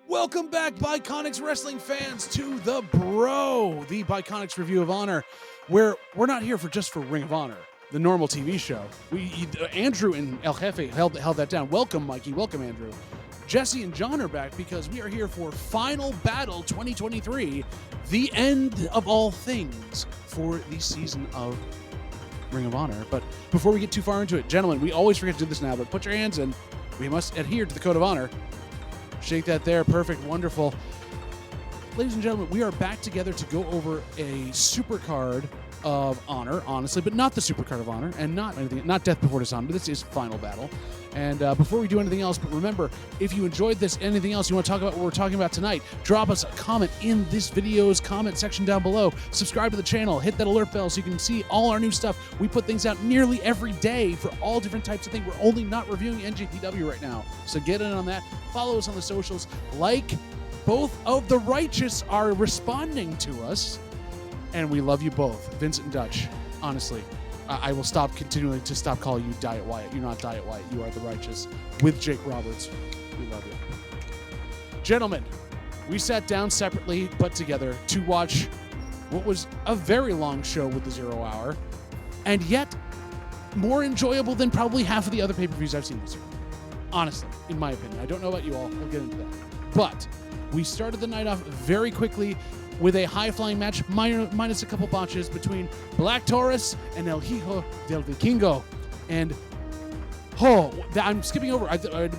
Welcome back, Biconics wrestling fans, to the Biconics Review of Honor, where we're not here just for Ring of Honor, the normal TV show. Andrew and El Jefe held that down. Welcome, Mikey. Welcome, Andrew. Jesse and John are back because we are here for Final Battle 2023, the end of all things for the season of Ring of Honor. But before we get too far into it, gentlemen, we always forget to do this now, but put your hands in. We must adhere to the Code of Honor. Shake that there. Perfect. Wonderful. Ladies and gentlemen, we are back together to go over a super card of honor, honestly, but not the super card of honor and not anything, not Death Before Dishonor, but this is Final Battle. And before we do anything else, but remember, if you enjoyed this, anything else you want to talk about what we're talking about tonight, drop us a comment in this video's comment section down below. Subscribe to the channel, hit that alert bell so you can see all our new stuff. We put things out nearly every day for all different types of things. We're only not reviewing NJPW right now, so get in on that. Follow us on the socials. Like, both of the righteous are responding to us, and we love you both, Vincent and Dutch. Honestly, I will stop continuing to stop calling you Diet Wyatt. You're not Diet Wyatt. You are the righteous with Jake Roberts. We love you. Gentlemen, we sat down separately but together to watch what was a very long show with the 0 hour, and yet more enjoyable than probably half of the other pay-per-views I've seen this year. Honestly, in my opinion. I don't know about you all. We'll get into that. But we started the night off very quickly with a high-flying match, minus a couple botches, between Black Taurus and El Hijo del Vikingo. And, I'm skipping over.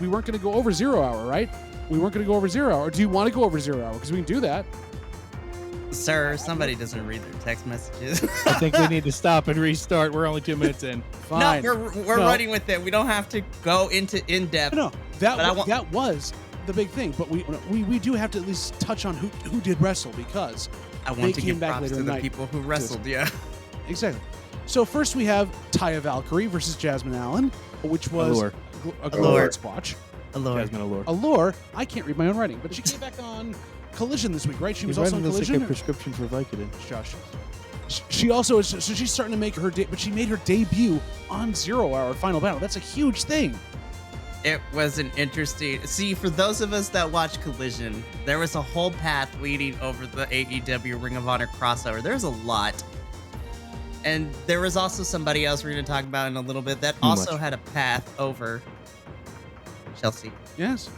We weren't going to go over 0 hour, right? We weren't going to go over 0 hour. Do you want to go over 0 hour? Because we can do that. Sir, somebody doesn't read their text messages. I think we need to stop and restart. We're only 2 minutes in. Fine. No, we're running with it. We don't have to go into in-depth. No, that was the big thing, but we do have to at least touch on who did wrestle, because I want to give props to the people who wrestled. Yeah, exactly. So first we have Taya Valkyrie versus Jasmine Allen, which was a great squash. Jasmine Allure. Allure. I can't read my own writing, but she came back on Collision this week, right? She was also on Collision. Like a prescription for Vicodin. Josh. She also is, so she's starting to make but she made her debut on 0 hour Final Battle. That's a huge thing. it was an interesting... See, for those of us that watch Collision, there was a whole path leading over the AEW Ring of Honor crossover. There's a lot. And there was also somebody else we're going to talk about in a little bit that also had a path over Chelsea. Yes.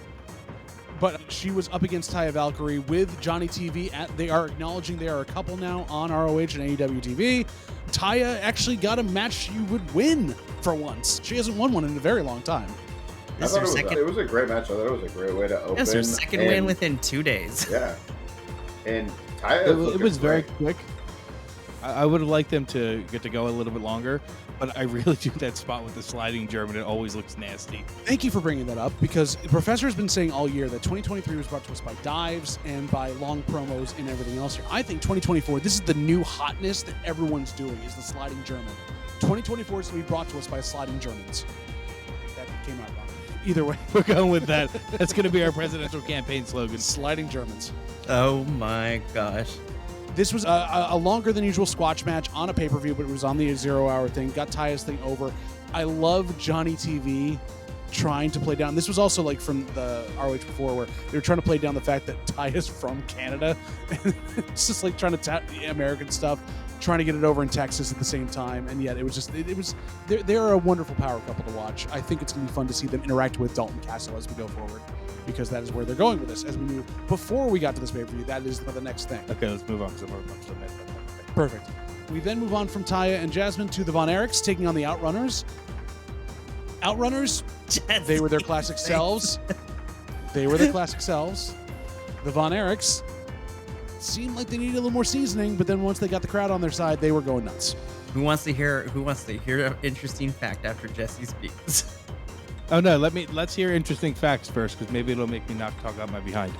But she was up against Taya Valkyrie with Johnny TV. They are acknowledging they are a couple now on ROH and AEW TV. Taya actually got a match she would win for once. She hasn't won one in a very long time. It was a great match. I thought it was a great way to open. It was her second win within 2 days. Yeah. And Taya... It was very quick. I would have liked them to get to go a little bit longer, but I really do that spot with the sliding German. It always looks nasty. Thank you for bringing that up, because the Professor has been saying all year that 2023 was brought to us by dives and by long promos and everything else here. I think 2024, this is the new hotness that everyone's doing, is the sliding German. 2024 is going to be brought to us by sliding Germans. That came out wrong. Either way. We're going with that. That's going to be our presidential campaign slogan. Sliding Germans. Oh my gosh. This was a longer than usual squash match on a pay-per-view, but it was on the 0 hour thing. Got Taya's thing over. I love Johnny TV trying to play down. This was also like from the ROH before, where they were trying to play down the fact that Taya's from Canada. It's just like trying to tap the American stuff, trying to get it over in Texas at the same time. And yet it was just, they're a wonderful power couple to watch. I think it's going to be fun to see them interact with Dalton Castle as we go forward, because that is where they're going with this. As we move, before we got to this pay-per-view, that is the next thing. Okay, let's move on. Perfect. We then move on from Taya and Jasmine to the Von Erichs taking on the Outrunners. Outrunners, they were their classic selves. The Von Erichs seemed like they needed a little more seasoning, but then once they got the crowd on their side, they were going nuts. Who wants to hear an interesting fact after Jesse speaks? Oh no, let's hear interesting facts first, because maybe it'll make me not talk out my behind.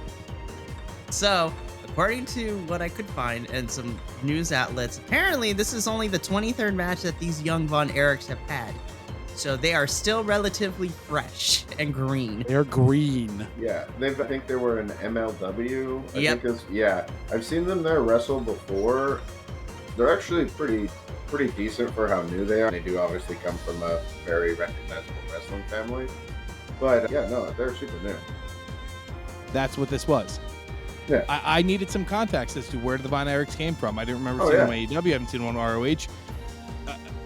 So, according to what I could find and some news outlets, apparently this is only the 23rd match that these young Von Erichs have had. So they are still relatively fresh and green. They're green. Yeah, I think they were in MLW. Yep. I've seen them there wrestle before. They're actually pretty decent for how new they are. They do obviously come from a very recognizable wrestling family. But yeah, no, they're super new. That's what this was. Yeah. I needed some context as to where the Von Erichs came from. I didn't remember Oh, seeing yeah. them on AEW. I haven't seen one on ROH.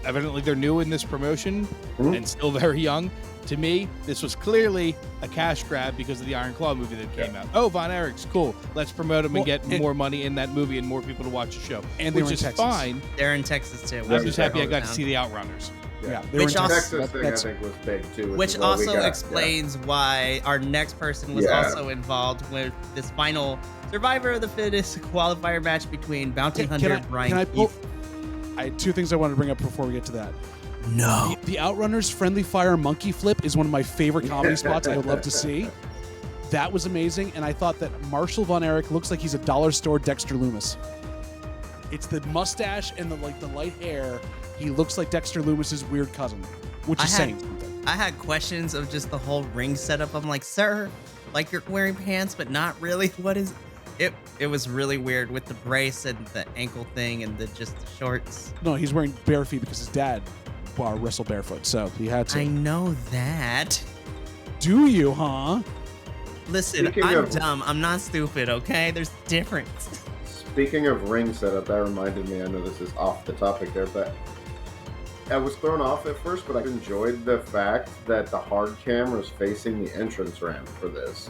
Evidently, they're new in this promotion and still very young. To me, this was clearly a cash grab because of the Iron Claw movie that came out. Oh, Von Erichs, cool. Let's promote him and get more money in that movie and more people to watch the show. And they which were in is Texas. fine. They're in Texas too. I'm just happy I got to see the Outrunners. Yeah, they Which were in also- Texas. Texas thing, I That's- think, was big, too. Which is what we also got. explains why our next person was Yeah. also involved with this final Survivor of the Fittest qualifier match between Bounty Hunter Brian can I pull? Keith. I had two things I wanted to bring up before we get to that. No. The Outrunners friendly fire monkey flip is one of my favorite comedy spots I would love to see. That was amazing, and I thought that Marshall Von Erich looks like he's a dollar store Dexter Loomis. It's the mustache and the light hair. He looks like Dexter Loomis's weird cousin, which is saying something. I had questions of just the whole ring setup. I'm like, sir, like you're wearing pants, but not really. What is it? It was really weird with the brace and the ankle thing and just the shorts. No, he's wearing bare feet because his dad wrestled barefoot, so he had to. I know that. Do you, huh? Listen, Speaking I'm of- dumb. I'm not stupid, okay? There's a difference. Speaking of ring setup, that reminded me, I know this is off the topic there, but I was thrown off at first, but I enjoyed the fact that the hard camera was facing the entrance ramp for this.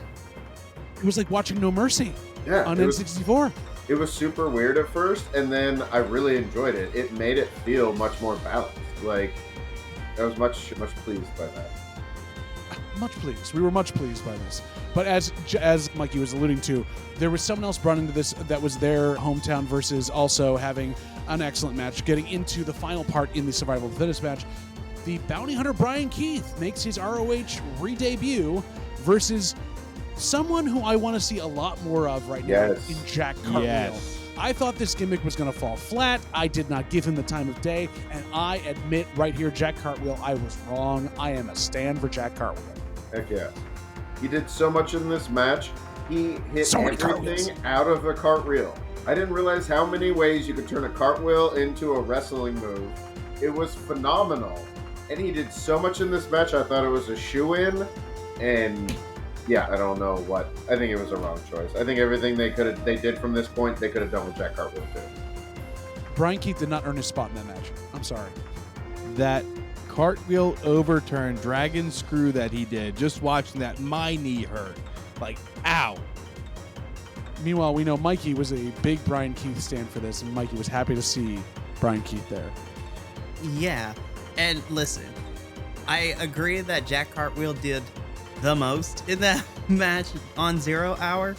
It was like watching No Mercy Yeah, on it was, N64. it was super weird at first, and then I really enjoyed it. It made it feel much more balanced. Like, I was much pleased by that. Much pleased. We were much pleased by this. But as Mikey was alluding to, there was someone else brought into this that was their hometown versus also having an excellent match, getting into the final part in the Survival of the Fittest match. The bounty hunter Brian Keith makes his ROH re-debut versus someone who I want to see a lot more of right now Yes. in Jack Cartwheel. Yes. I thought this gimmick was going to fall flat. I did not give him the time of day, and I admit right here, Jack Cartwheel, I was wrong. I am a stand for Jack Cartwheel. Heck yeah. He did so much in this match. He hit So many cartwheels. everything out of a cartwheel. I didn't realize how many ways you could turn a cartwheel into a wrestling move. It was phenomenal. And he did so much in this match, I thought it was a shoe-in. And yeah, I don't know what. I think it was a wrong choice. I think everything they did from this point, they could have done with Jack Cartwheel too. Brian Keith did not earn his spot in that match. I'm sorry. That cartwheel overturn dragon screw that he did, just watching that, my knee hurt. Like, ow. Meanwhile, we know Mikey was a big Brian Keith stand for this, and Mikey was happy to see Brian Keith there. Yeah. And listen, I agree that Jack Cartwheel did the most in that match on 0 Hour.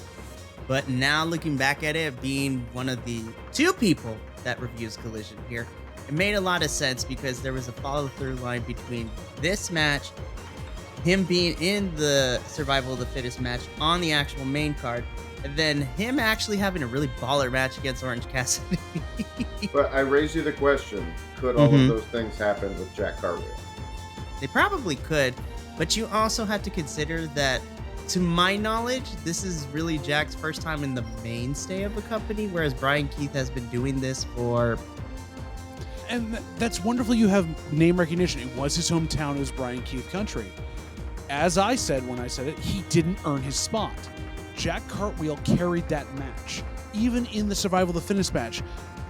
But now looking back at it, being one of the two people that reviews Collision here, it made a lot of sense because there was a follow-through line between this match, him being in the Survival of the Fittest match on the actual main card, and then him actually having a really baller match against Orange Cassidy. But I raise you the question, could all of those things happen with Jack Cartwheel? They probably could, but you also have to consider that, to my knowledge, this is really Jack's first time in the mainstay of a company, whereas Brian Keith has been doing this for... And that's wonderful you have name recognition. It was his hometown. It was Brian Keith country. As I said when I said it, he didn't earn his spot. Jack Cartwheel carried that match. Even in the Survival of the Fittest match,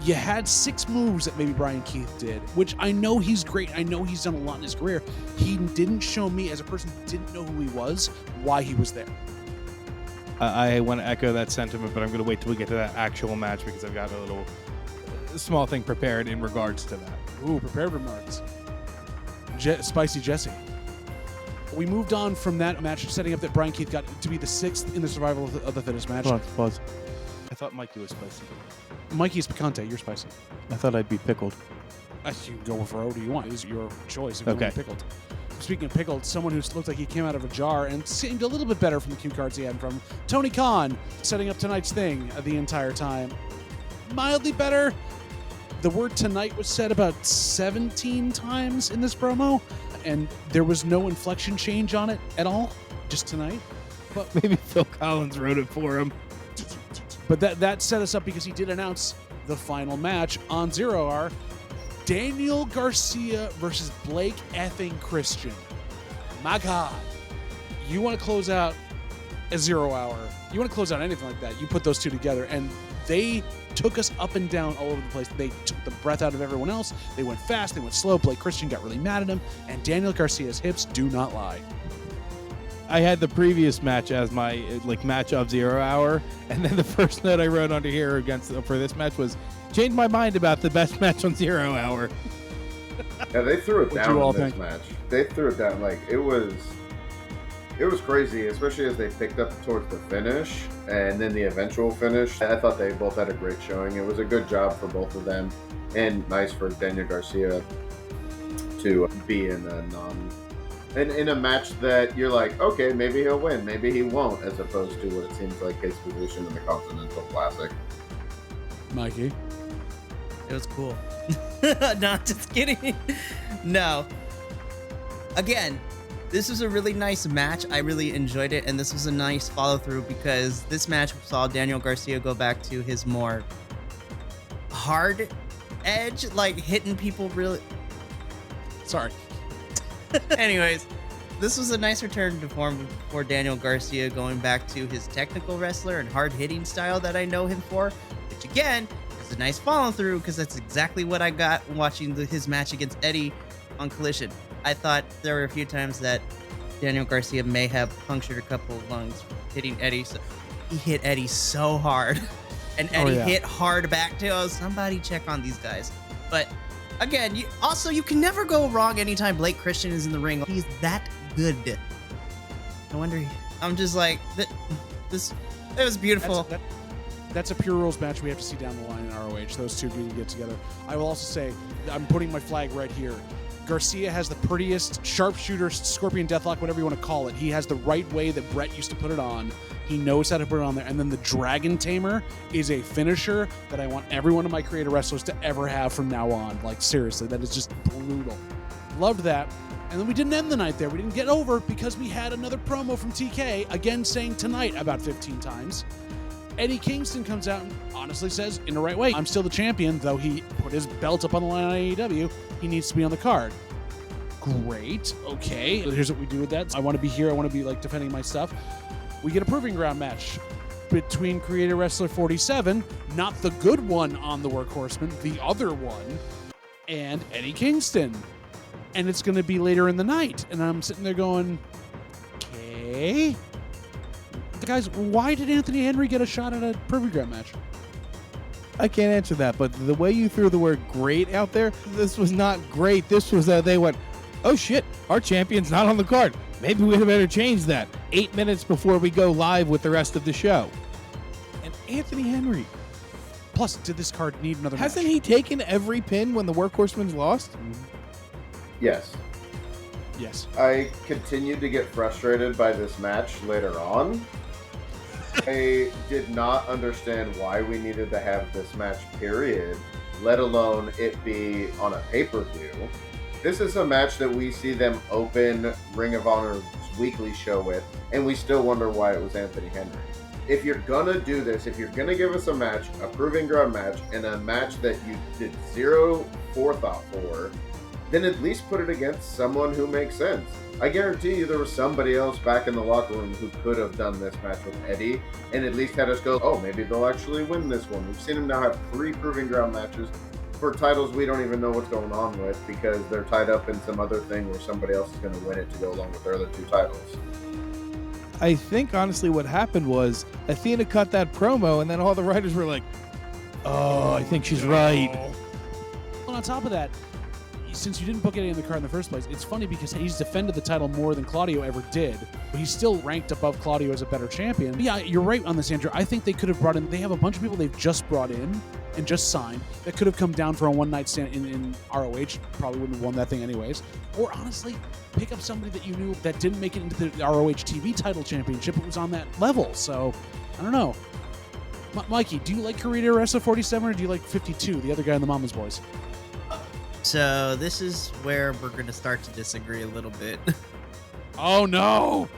you had 6 moves that maybe Brian Keith did, which I know he's great. I know he's done a lot in his career. He didn't show me, as a person who didn't know who he was, why he was there. I want to echo that sentiment, but I'm going to wait till we get to that actual match because I've got a little small thing prepared in regards to that. Ooh, prepared remarks. Spicy Jesse. We moved on from that match, setting up that Brian Keith got to be the 6th in the Survival of the Fittest match. Pause. I thought Mikey was spicy. Mikey's picante. You're spicy. I thought I'd be pickled. You can go for whatever you want. It's your choice if you Okay. want to be pickled. Speaking of pickled, someone who looked like he came out of a jar and seemed a little bit better from the cue cards he had from Tony Khan, setting up tonight's thing the entire time. Mildly better. The word tonight was said about 17 times in this promo, and there was no inflection change on it at all, just tonight. But Maybe Phil Collins wrote it for him. But that set us up because he did announce the final match on 0 Hour. Daniel Garcia versus Blake effing Christian. My God. You want to close out a 0 hour. You want to close out anything like that, you put those two together, and they took us up and down all over the place. They took the breath out of everyone else. They went fast, they went slow. Blake Christian got really mad at him, and Daniel Garcia's hips do not lie. I had the previous match as my match of 0 hour, and then the first note I wrote under here for this match was change my mind about the best match on 0 hour. Yeah, they threw it down in this think? match. They threw it down it was crazy, especially as they picked up towards the finish and then the eventual finish. I thought they both had a great showing. It was a good job for both of them, and nice for Daniel Garcia to be in a match that you're like, okay, maybe he'll win, maybe he won't, as opposed to what it seems like his position in the Continental Classic. Mikey? It was cool. Not just kidding. No. Again, this was a really nice match. I really enjoyed it, and this was a nice follow-through because this match saw Daniel Garcia go back to his more hard edge, hitting people really... Sorry. Anyways, this was a nice return to form for Daniel Garcia, going back to his technical wrestler and hard-hitting style that I know him for, which again is a nice follow-through because that's exactly what I got watching his match against Eddie on Collision. I thought there were a few times that Daniel Garcia may have punctured a couple of lungs hitting Eddie. So he hit Eddie so hard, and Eddie hit hard back too. Somebody check on these guys. But again, you can never go wrong anytime Blake Christian is in the ring. He's that good. No wonder I'm just like, this. It was beautiful. That's a Pure Rules match we have to see down the line in ROH. Those two need to get together. I will also say, I'm putting my flag right here. Garcia has the prettiest sharpshooter, scorpion deathlock, whatever you want to call it. He has the right way that Brett used to put it on. He knows how to put it on there. And then the Dragon Tamer is a finisher that I want every one of my creator wrestlers to ever have from now on. Seriously, that is just brutal. Loved that. And then we didn't end the night there. We didn't get over because we had another promo from TK, again saying tonight about 15 times. Eddie Kingston comes out and honestly says, in the right way, I'm still the champion, though he put his belt up on the line on AEW. He needs to be on the card. Great. Okay. Here's what we do with that. I want to be here. I want to be defending my stuff. We get a proving ground match between Creator Wrestler 47, not the good one on the Workhorseman, the other one, and Eddie Kingston. And it's going to be later in the night. And I'm sitting there going, okay. Guys, why did Anthony Henry get a shot at a proving ground match? I can't answer that, but the way you threw the word great out there, this was not great. This was, they went, oh shit, our champion's not on the card. Maybe we had better change that 8 minutes before we go live with the rest of the show. And Anthony Henry. Plus, did this card need another Hasn't match? he taken every pin when the Workhorseman's lost? Yes. Yes. I continued to get frustrated by this match later on. I did not understand why we needed to have this match, period, let alone it be on a pay-per-view. This is a match that we see them open Ring of Honor's weekly show with, and we still wonder why it was Anthony Henry. If you're gonna do this, if you're gonna give us a match, a proving ground match, and a match that you did zero forethought for, then at least put it against someone who makes sense. I guarantee you there was somebody else back in the locker room who could have done this match with Eddie and at least had us go, oh, maybe they'll actually win this one. We've seen him now have 3 proving ground matches for titles we don't even know what's going on with because they're tied up in some other thing where somebody else is going to win it to go along with their other 2 titles. I think, honestly, what happened was Athena cut that promo, and then all the writers were like, oh, I think she's right. Well, on top of that, since you didn't book Eddie in the card in the first place, it's funny because he's defended the title more than Claudio ever did, but he's still ranked above Claudio as a better champion. But yeah, you're right on this, Andrew. I think they could have brought in, they have a bunch of people they've just brought in and just signed that could have come down for a one-night stand in ROH. Probably wouldn't have won that thing anyways. Or honestly, pick up somebody that you knew that didn't make it into the ROH TV title championship. It was on that level. So, I don't know. Mikey, do you like Creator Wrestler 47 or do you like 52, the other guy in the Mama's Boys? So this is where we're going to start to disagree a little bit. Oh, no!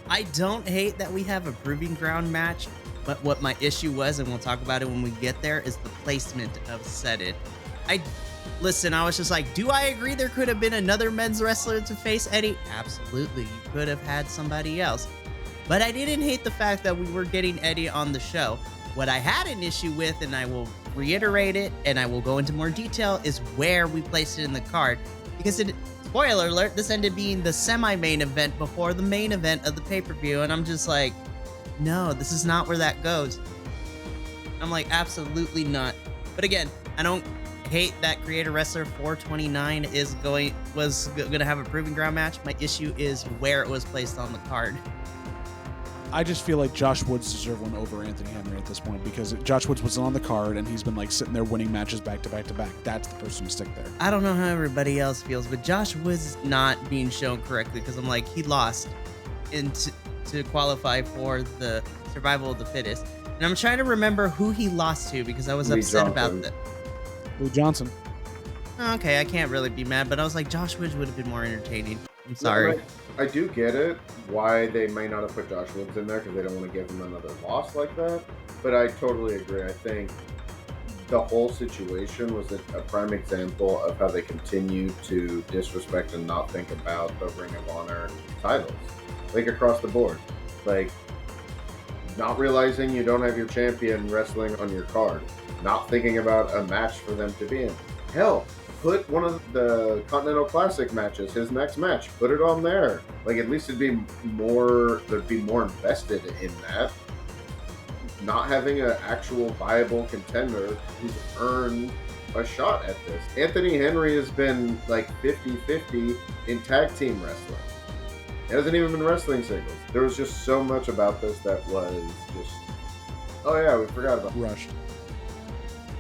I don't hate that we have a proving ground match, but what my issue was, and we'll talk about it when we get there, is the placement of Set It. I was just like, do I agree there could have been another men's wrestler to face Eddie? Absolutely. You could have had somebody else. But I didn't hate the fact that we were getting Eddie on the show. What I had an issue with, and I will reiterate it, and I will go into more detail, is where we placed it in the card. Because spoiler alert, this ended being the semi-main event before the main event of the pay-per-view. And I'm just like, no, this is not where that goes. I'm like, absolutely not. But again, I don't hate that Creator Wrestler 429 was gonna have a proving ground match. My issue is where it was placed on the card. I just feel like Josh Woods deserved one over Anthony Henry at this point because Josh Woods was on the card and he's been like sitting there winning matches back to back to back. That's the person to stick there. I don't know how everybody else feels, but Josh Woods not being shown correctly because I'm like, he lost to qualify for the survival of the fittest. And I'm trying to remember who he lost to because I was upset about that. Lee Johnson. Okay, I can't really be mad, but I was like, Josh Woods would have been more entertaining. I'm sorry. Yeah, I do get it, why they may not have put Josh Woods in there, because they don't want to give him another loss like that. But I totally agree. I think the whole situation was a prime example of how they continue to disrespect and not think about the Ring of Honor titles. Like, across the board. Like, not realizing you don't have your champion wrestling on your card. Not thinking about a match for them to be in. Hell, put one of the Continental Classic matches, his next match, put it on there. Like, at least there'd be more invested in that. Not having an actual viable contender who's earned a shot at this. Anthony Henry has been like 50-50 in tag team wrestling. He hasn't even been wrestling singles. There was just so much about this that was just, oh yeah, we forgot about it. Rushed.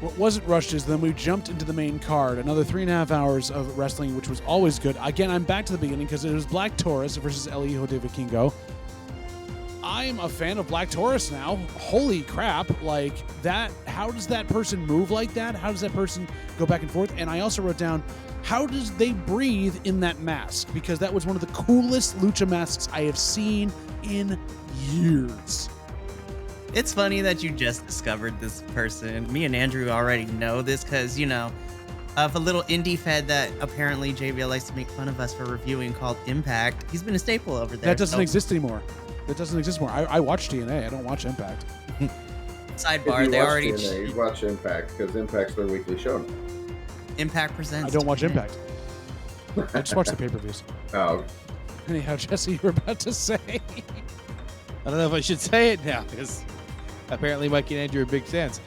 What wasn't rushed is then we jumped into the main card, another 3.5 hours of wrestling, which was always good. Again, I'm back to the beginning because it was Black Taurus versus El Hijo de Vikingo. I'm a fan of Black Taurus now. Holy crap. Like, that, how does that person move like that? How does that person go back and forth? And I also wrote down, how does they breathe in that mask? Because that was one of the coolest lucha masks I have seen in years. It's funny that you just discovered this person. Me and Andrew already know this because, you know, of a little indie fed that apparently JBL likes to make fun of us for reviewing called Impact. He's been a staple over there. That doesn't exist anymore. That doesn't exist anymore. I watch TNA. I don't watch Impact. Sidebar, they already... TNA, you watch Impact because Impact's their weekly show. Impact presents. I don't watch TNA. Impact. I just watch the pay-per-views. Oh. Anyhow, Jesse, you were about to say... I don't know if I should say it now because apparently Mikey and Andrew are big fans.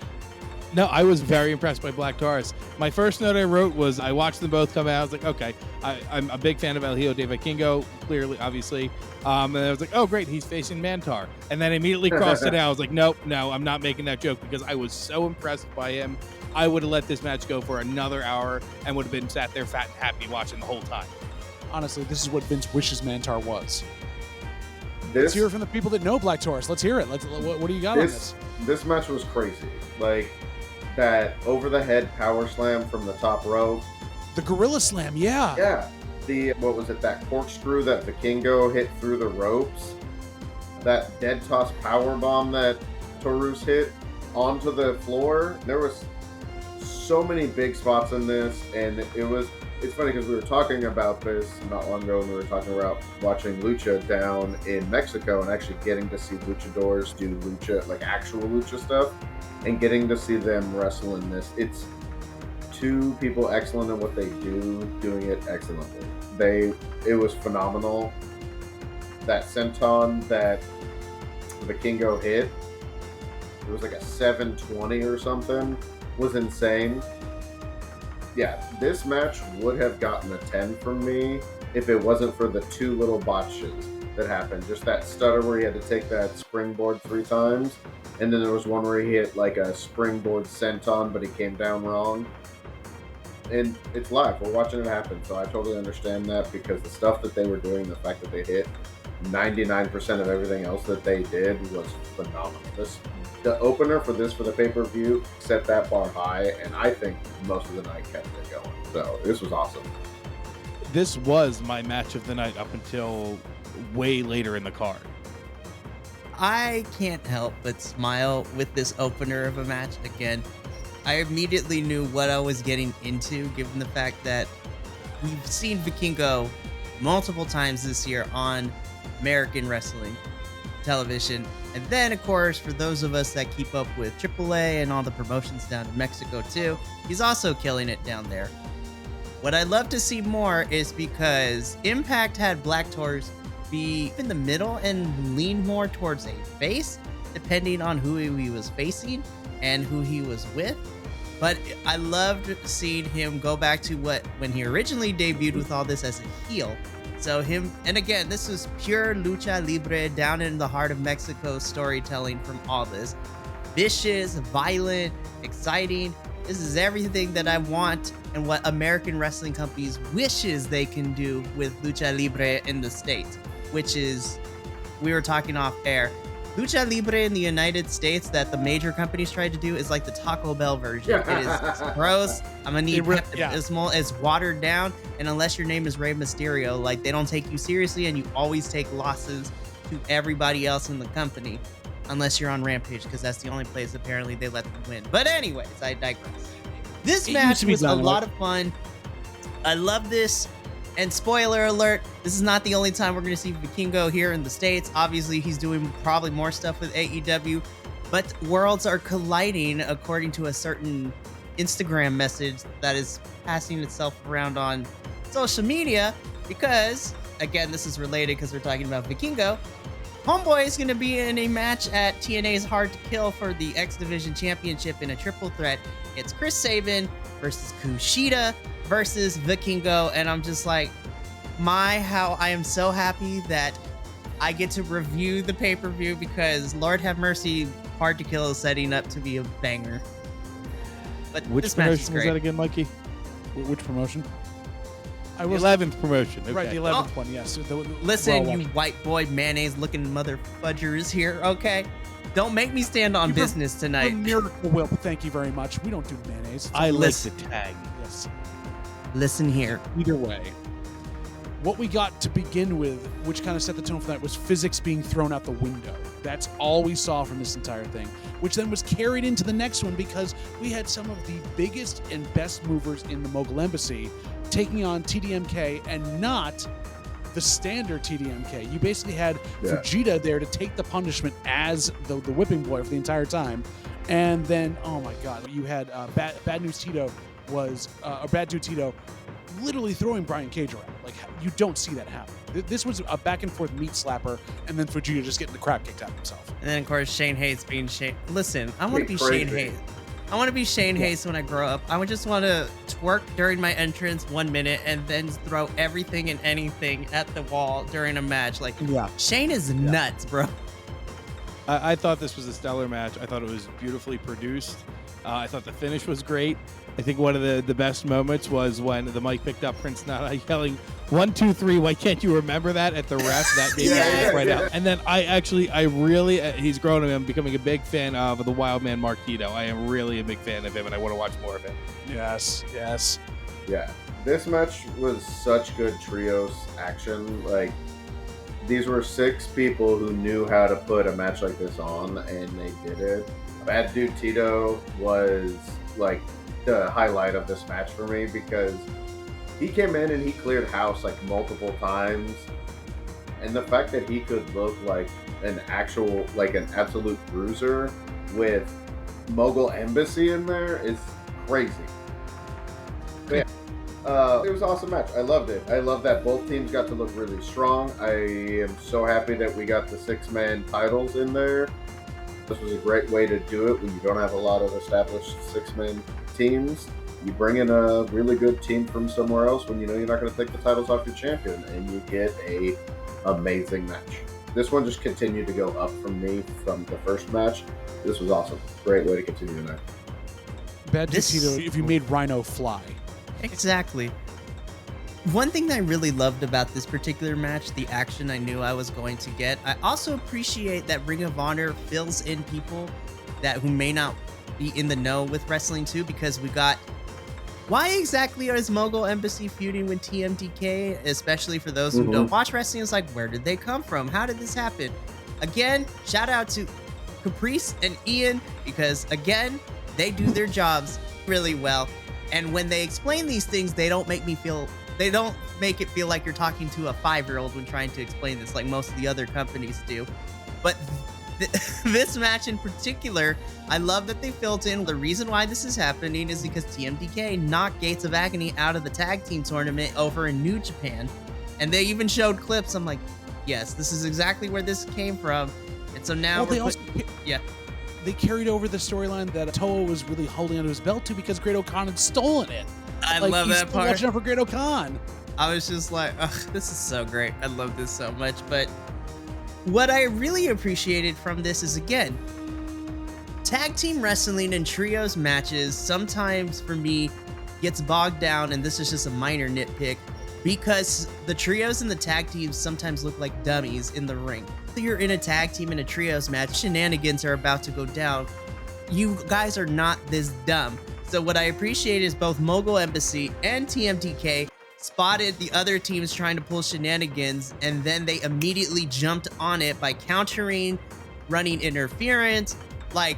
No, I was very impressed by Black Taurus. My first note I wrote was I watched them both come out. I was like, okay, I'm a big fan of El Hijo de Vikingo, clearly, obviously. And I was like, oh, great, he's facing Mantar. And then immediately crossed it out. I was like, nope, no, I'm not making that joke because I was so impressed by him. I would have let this match go for another hour and would have been sat there fat and happy watching the whole time. Honestly, this is what Vince wishes Mantar was. Let's hear it from the people that know Black Taurus. Let's hear it. What do you got on this? This match was crazy. Like, that over-the-head power slam from the top rope. The Gorilla Slam, yeah. Yeah. What was it, that corkscrew that Vikingo hit through the ropes? That dead toss power bomb that Taurus hit onto the floor. There was so many big spots in this, and it's funny because we were talking about this not long ago when we were talking about watching lucha down in Mexico and actually getting to see luchadors do lucha, like actual lucha stuff, and getting to see them wrestle in this. It's two people excellent at what they do, doing it excellently. It was phenomenal. That senton that Vikingo hit, it was like a 720 or something, was insane. Yeah, this match would have gotten a 10 from me if it wasn't for the two little botches that happened. Just that stutter where he had to take that springboard 3 times, and then there was one where he hit like a springboard senton, but he came down wrong. And it's live. We're watching it happen, so I totally understand that because the stuff that they were doing, the fact that they hit 99% of everything else that they did was phenomenal. The opener for the pay-per-view set that bar high, and I think most of the night kept it going. So this was awesome. This was my match of the night up until way later in the card. I can't help but smile with this opener of a match. Again, I immediately knew what I was getting into, given the fact that we've seen Vikingo multiple times this year on American wrestling. television. And then, of course, for those of us that keep up with AAA and all the promotions down in Mexico too, he's also killing it down there. What I'd love to see more is because Impact had Black Taurus be in the middle and lean more towards a face, depending on who he was facing and who he was with. But I loved seeing him go back to when he originally debuted with all this as a heel. So him, and again, this was pure lucha libre down in the heart of Mexico storytelling from all this. Vicious, violent, exciting. This is everything that I want and what American wrestling companies wishes they can do with lucha libre in the States, which is, we were talking off air, lucha libre in the United States that the major companies tried to do is like the Taco Bell version. It is gross. I'm gonna need Pepto-Bismol. It's watered down, and unless your name is Rey Mysterio, like, they don't take you seriously, and you always take losses to everybody else in the company, unless you're on Rampage, because that's the only place apparently they let them win. But anyways, I digress. This match was a lot of fun. I love this. And spoiler alert, this is not the only time we're going to see Vikingo here in the States. Obviously, he's doing probably more stuff with AEW, but worlds are colliding according to a certain Instagram message that is passing itself around on social media because, again, this is related because we're talking about Vikingo. Homeboy is going to be in a match at TNA's Hard to Kill for the X Division Championship in a triple threat. It's Chris Sabin versus Kushida versus Vikingo, and I'm just like, how I am so happy that I get to review the pay-per-view because Lord have mercy, Hard to Kill is setting up to be a banger. But which this match is promotion was that again, Mikey? Which promotion? The 11th promotion. Okay. Right, the 11th one, yes. Listen, you white boy mayonnaise-looking mother fudgers here, okay? Don't make me stand on business tonight. Miracle Whip, thank you very much. We don't do mayonnaise. I like the tag. Yes. Listen here. Either way, what we got to begin with, which kind of set the tone for that, was physics being thrown out the window. That's all we saw from this entire thing, which then was carried into the next one because we had some of the biggest and best movers in the Mogul Embassy taking on TDMK and not the standard TDMK. You basically had Vegeta there to take the punishment as the whipping boy for the entire time. And then, oh my God, you had Bad News Tito was, Bad Dude Tito literally throwing Brian Cage around. Like, you don't see that happen. This was a back and forth meat slapper, and then Vegeta just getting the crap kicked out of himself. And then, of course, Shane Hayes being Shane. Listen, I want to be Shane Hayes. I want to be Shane Hayes when I grow up. I would just want to twerk during my entrance 1 minute and then throw everything and anything at the wall during a match. Like, Shane is nuts, bro. I thought this was a stellar match. I thought it was beautifully produced. I thought the finish was great. I think one of the best moments was when the mic picked up Prince Nana yelling, 1, 2, 3, why can't you remember that at the ref? That made me right out. And then I really, he's grown and I'm becoming a big fan of the Wild Man Marquito. I am really a big fan of him and I want to watch more of him. Yes. Yeah, this match was such good trios action. Like, these were 6 people who knew how to put a match like this on, and they did it. Bad Dude Tito was like the highlight of this match for me because he came in and he cleared house like multiple times, and the fact that he could look like an absolute bruiser with Mogul Embassy in there is crazy. But yeah, it was an awesome match. I loved it. I love that both teams got to look really strong. I am so happy that we got the 6-man titles in there. This was a great way to do it when you don't have a lot of established 6-man teams. You bring in a really good team from somewhere else when you know you're not going to take the titles off your champion, and you get a amazing match. This one just continued to go up from me from the first match. This was awesome. Great way to continue the night. Bad Dude Tito, if you made Rhino fly. Exactly. One thing that I really loved about this particular match, the action I knew I was going to get, I also appreciate that Ring of Honor fills in people who may not be in the know with wrestling too, because we got, why exactly is Mogul Embassy feuding with TMDK, especially for those who don't watch wrestling? It's like, where did they come from? How did this happen? Again, shout out to Caprice and Ian, because again, they do their jobs really well. And when they explain these things, they don't make it feel like you're talking to a 5-year-old when trying to explain this like most of the other companies do. But this match in particular, I love that they filled in. The reason why this is happening is because TMDK knocked Gates of Agony out of the tag team tournament over in New Japan. And they even showed clips. I'm like, yes, this is exactly where this came from. And so now they carried over the storyline that Toa was really holding onto his belt to because Great O'Khan had stolen it. I love that part. Watching out for Great O'Khan. I was just like, ugh, this is so great. I love this so much. But what I really appreciated from this is, again, tag team wrestling and trios matches sometimes for me gets bogged down, and this is just a minor nitpick, because the trios and the tag teams sometimes look like dummies in the ring. If you're in a tag team in a trios match, shenanigans are about to go down. You guys are not this dumb. So what I appreciate is both Mogul Embassy and TMDK spotted the other teams trying to pull shenanigans, and then they immediately jumped on it by countering, running interference. Like,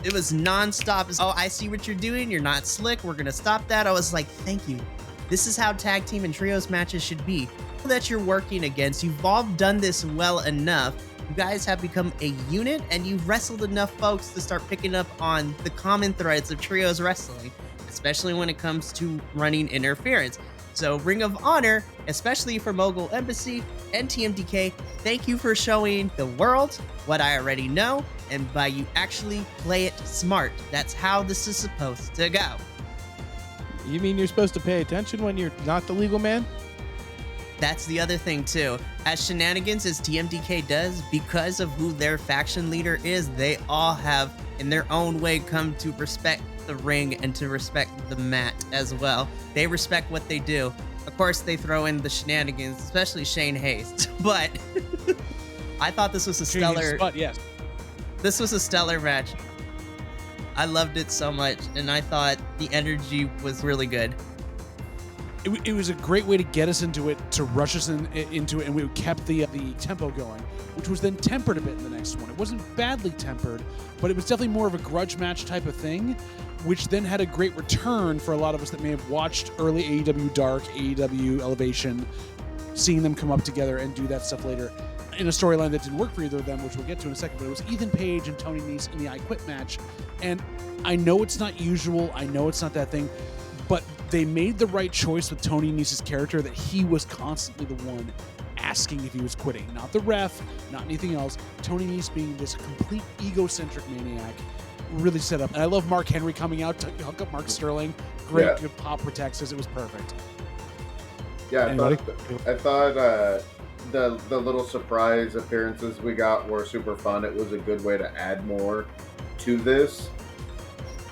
it was nonstop. Oh, I see what you're doing. You're not slick. We're gonna stop that. I was like, thank you. This is how tag team and trios matches should be. That you're working against. You've all done this well enough. You guys have become a unit, and you've wrestled enough folks to start picking up on the common threads of trios wrestling, especially when it comes to running interference. So Ring of Honor, especially for Mogul Embassy and TMDK, thank you for showing the world what I already know, and by you actually play it smart. That's how this is supposed to go. You mean you're supposed to pay attention when you're not the legal man? That's the other thing too. As shenanigans as TMDK does, because of who their faction leader is, they all have, in their own way, come to respect the ring and to respect the mat as well. They respect what they do. Of course, they throw in the shenanigans, especially Shane Haste. But I thought this was a stellar. Yes. This was a stellar match. I loved it so much, and I thought the energy was really good. It was a great way to get us into it, to rush us into it, and we kept the tempo going, which was then tempered a bit in the next one. It wasn't badly tempered, but it was definitely more of a grudge match type of thing, which then had a great return for a lot of us that may have watched early AEW Dark, AEW Elevation, seeing them come up together and do that stuff later in a storyline that didn't work for either of them, which we'll get to in a second. But it was Ethan Page and Tony Nese in the I Quit match, and I know it's not usual, I know it's not that thing, but they made the right choice with Tony Nese's character, that he was constantly the one asking if he was quitting. Not the ref, not anything else. Tony Nese being this complete egocentric maniac really set up. And I love Mark Henry coming out to hook up Mark Sterling. Great, good pop protects us. It was perfect. Yeah, I thought the little surprise appearances we got were super fun. It was a good way to add more to this.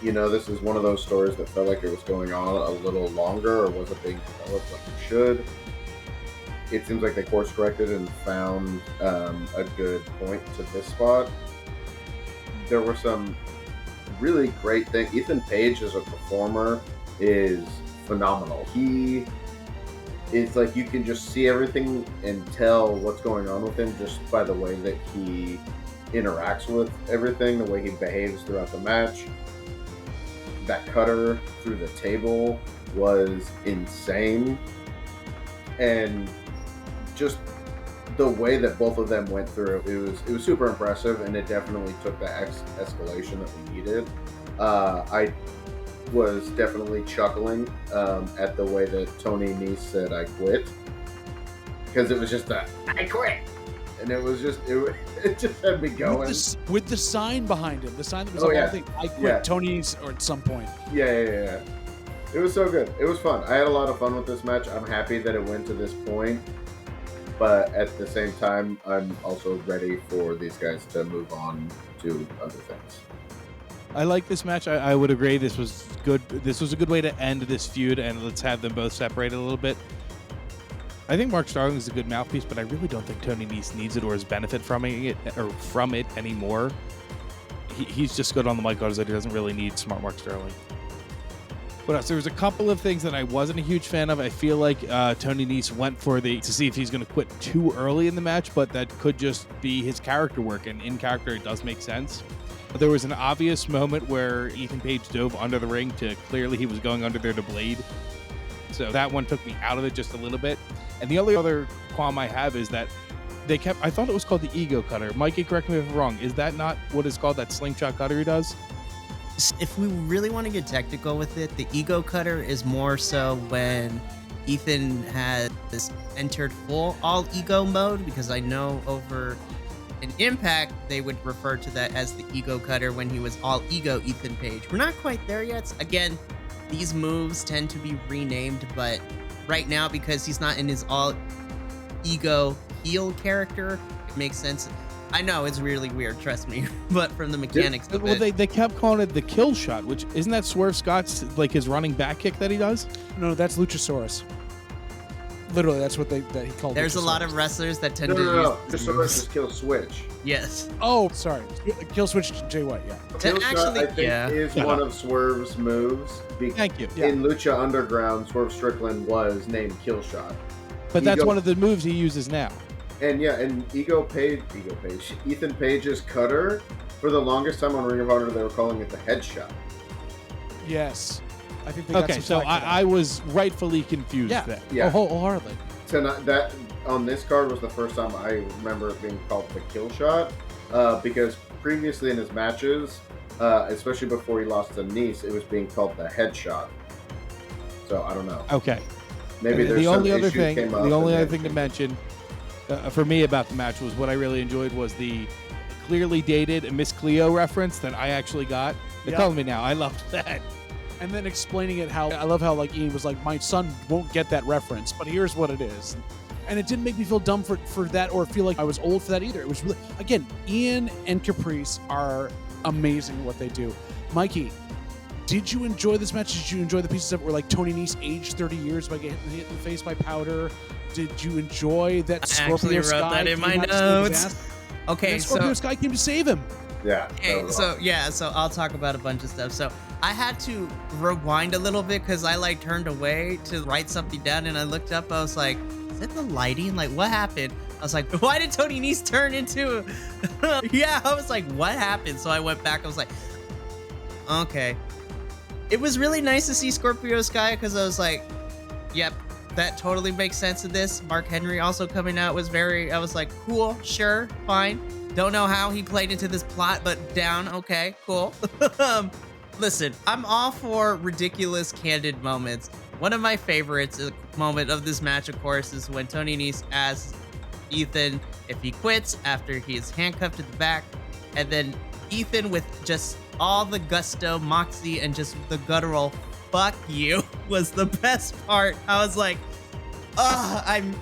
You know, this is one of those stories that felt like it was going on a little longer, or wasn't being developed like it should. It seems like they course corrected and found a good point to this spot. There were some really great things. Ethan Page as a performer is phenomenal. He is like, you can just see everything and tell what's going on with him just by the way that he interacts with everything, the way he behaves throughout the match. That cutter through the table was insane, and just the way that both of them went through it was super impressive, and it definitely took the escalation that we needed. I was definitely chuckling at the way that Tony Nese said "I quit," because it was just a "I quit," and it was just it just had me going with the sign behind him, the sign that was on the thing. I quit Tony's, or at some point. Yeah. It was so good. It was fun. I had a lot of fun with this match. I'm happy that it went to this point, but at the same time, I'm also ready for these guys to move on to other things. I like this match. I would agree. This was good. This was a good way to end this feud, and let's have them both separate a little bit. I think Mark Sterling is a good mouthpiece, but I really don't think Tony Nese needs it or has benefit from it anymore. He's just good on the mic. He doesn't really need smart Mark Sterling. What else? There was a couple of things that I wasn't a huge fan of. I feel like Tony Nese went for to see if he's going to quit too early in the match, but that could just be his character work, and in character it does make sense. There was an obvious moment where Ethan Page dove under the ring to clearly he was going under there to blade. So that one took me out of it just a little bit. And the only other qualm I have is that I thought it was called the ego cutter. Mikey, correct me if I'm wrong. Is that not what it's called, that slingshot cutter he does? If we really want to get technical with it, the ego cutter is more so when Ethan has entered full all ego mode, because I know over in Impact they would refer to that as the ego cutter when he was all ego Ethan Page. We're not quite there yet. Again, these moves tend to be renamed, but right now, because he's not in his all ego heel character, it makes sense. I know it's really weird, trust me, but from the mechanics of Well, it. they kept calling it the kill shot, which isn't that Swerve Scott's like his running back kick that he does? No, that's Luchasaurus. Literally, that's what that he called. There's a lot Luchasaurus. of wrestlers that tend to No. use these Luchasaurus moves. is kill switch. Yes. Oh, sorry. Kill switch Jay White. Yeah. Kill shot, Actually, I think, yeah. is Shut one up. of Swerve's moves. Thank you. Yeah. In Lucha Underground, Swerve Strickland was named Kill Shot. But that's Ego- one of the moves he uses now. And yeah, and Ethan Page's cutter, for the longest time on Ring of Honor, they were calling it the headshot. Yes. I think they got Okay, some so flack for that. I was rightfully confused Yeah. then. Yeah. Oh, wholeheartedly. Tonight, that on this card was the first time I remember it being called the Kill Shot, because previously in his matches, especially before he lost to Nese, it was being called the headshot. So I don't know. Okay. Maybe there's the some only other issue thing, came up the only and other thing to mention for me about the match was what I really enjoyed was the clearly dated Miss Cleo reference that I actually got. They're Yeah. calling me now. I loved that. And then explaining it how I love how like Ian was like, my son won't get that reference, but here's what it is. And it didn't make me feel dumb for that or feel like I was old for that either. It was really, again, Ian and Caprice are amazing at what they do. Mikey, did you enjoy this match? Did you enjoy the pieces of it where like Tony Nese aged 30 years by getting hit in the face by powder? Did you enjoy that I actually Scorpio wrote Sky that in came my out to save his notes. ass? Okay, And Scorpio so Sky came to save him. Yeah. okay, that was so awesome. yeah, so I'll talk about a bunch of stuff. So I had to rewind a little bit because I like turned away to write something down, and I looked up. I was like, "Is it the lighting? Like, what happened?" I was like, "Why did Tony Nese turn into?" Yeah, I was like, "What happened?" So I went back. I was like, "Okay." It was really nice to see Scorpio Sky because I was like, "Yep, that totally makes sense of this." Mark Henry also coming out was I was like, "Cool, sure, fine." Don't know how he played into this plot, but down. Okay, cool. Listen, I'm all for ridiculous, candid moments. One of my favorites moment of this match, of course, is when Tony Nese asks Ethan if he quits after he is handcuffed to the back. And then Ethan, with just all the gusto, moxie, and just the guttural "fuck you" was the best part. I was like,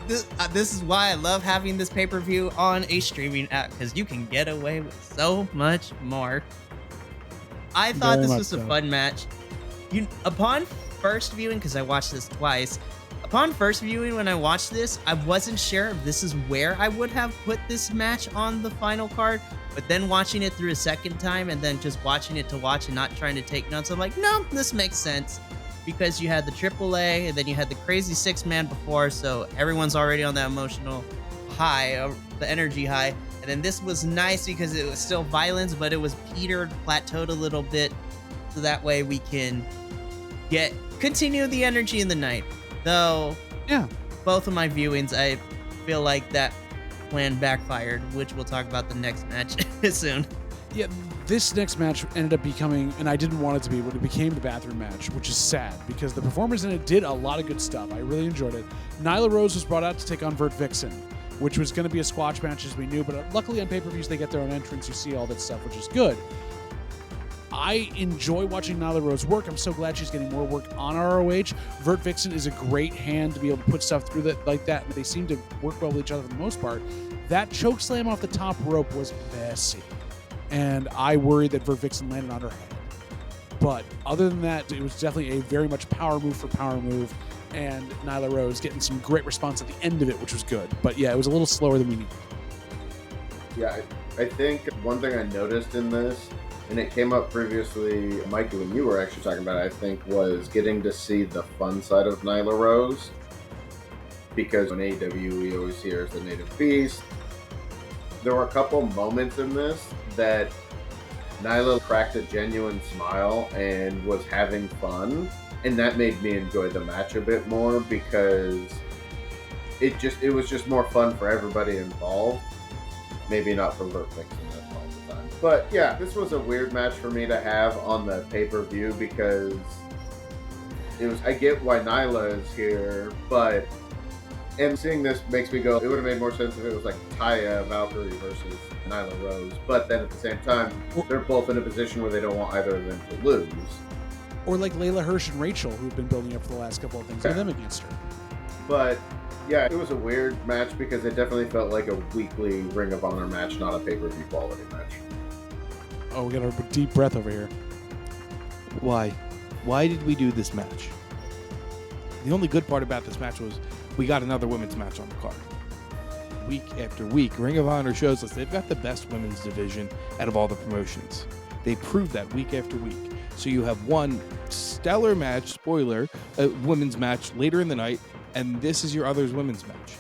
this is why I love having this pay-per-view on a streaming app, because you can get away with so much more. I thought Very this much was a so. fun match. Upon first viewing, because I watched this twice, upon first viewing when I watched this, I wasn't sure if this is where I would have put this match on the final card, but then watching it through a second time and then just watching it to watch and not trying to take notes, I'm like, no, this makes sense. Because you had the AAA and then you had the crazy 6-man before, so everyone's already on that emotional high, the energy high. And then this was nice because it was still violence, but it was petered, plateaued a little bit, so that way we can continue the energy in the night. Though, Yeah. both of my viewings, I feel like that plan backfired, which we'll talk about the next match soon. Yeah, this next match ended up becoming, and I didn't want it to be, but it became the bathroom match, which is sad because the performers in it did a lot of good stuff. I really enjoyed it. Nyla Rose was brought out to take on Vert Vixen, which was going to be a squash match as we knew, but luckily on pay-per-views they get their own entrance. You see all that stuff, which is good. I enjoy watching Nyla Rose work. I'm so glad she's getting more work on ROH. Vert Vixen is a great hand to be able to put stuff through that like that. They seem to work well with each other for the most part. That choke slam off the top rope was messy, and I worried that Vert Vixen landed on her head. But other than that, it was definitely a very much power move for power move, and Nyla Rose getting some great response at the end of it, which was good. But yeah, it was a little slower than we needed. Yeah, I think one thing I noticed in this, and it came up previously, Mikey, when you were actually talking about it, I think, was getting to see the fun side of Nyla Rose. Because on AEW, we always hear as the native beast. There were a couple moments in this that Nyla cracked a genuine smile and was having fun. And that made me enjoy the match a bit more because it was just more fun for everybody involved. Maybe not for Vert mixing it all the time. But yeah, this was a weird match for me to have on the pay-per-view because I get why Nyla is here, and seeing this makes me go, it would have made more sense if it was like Taya Valkyrie versus Nyla Rose. But then at the same time, they're both in a position where they don't want either of them to lose. Or like Layla Hirsch and Rachel, who've been building up for the last couple of things, and them against her. But yeah, it was a weird match because it definitely felt like a weekly Ring of Honor match, not a pay-per-view quality match. Oh, we got a deep breath over here. Why? Why did we do this match? The only good part about this match was we got another women's match on the card. Week after week, Ring of Honor shows us they've got the best women's division out of all the promotions. They prove that week after week. So you have one stellar match, spoiler, a women's match later in the night, and this is your other's women's match.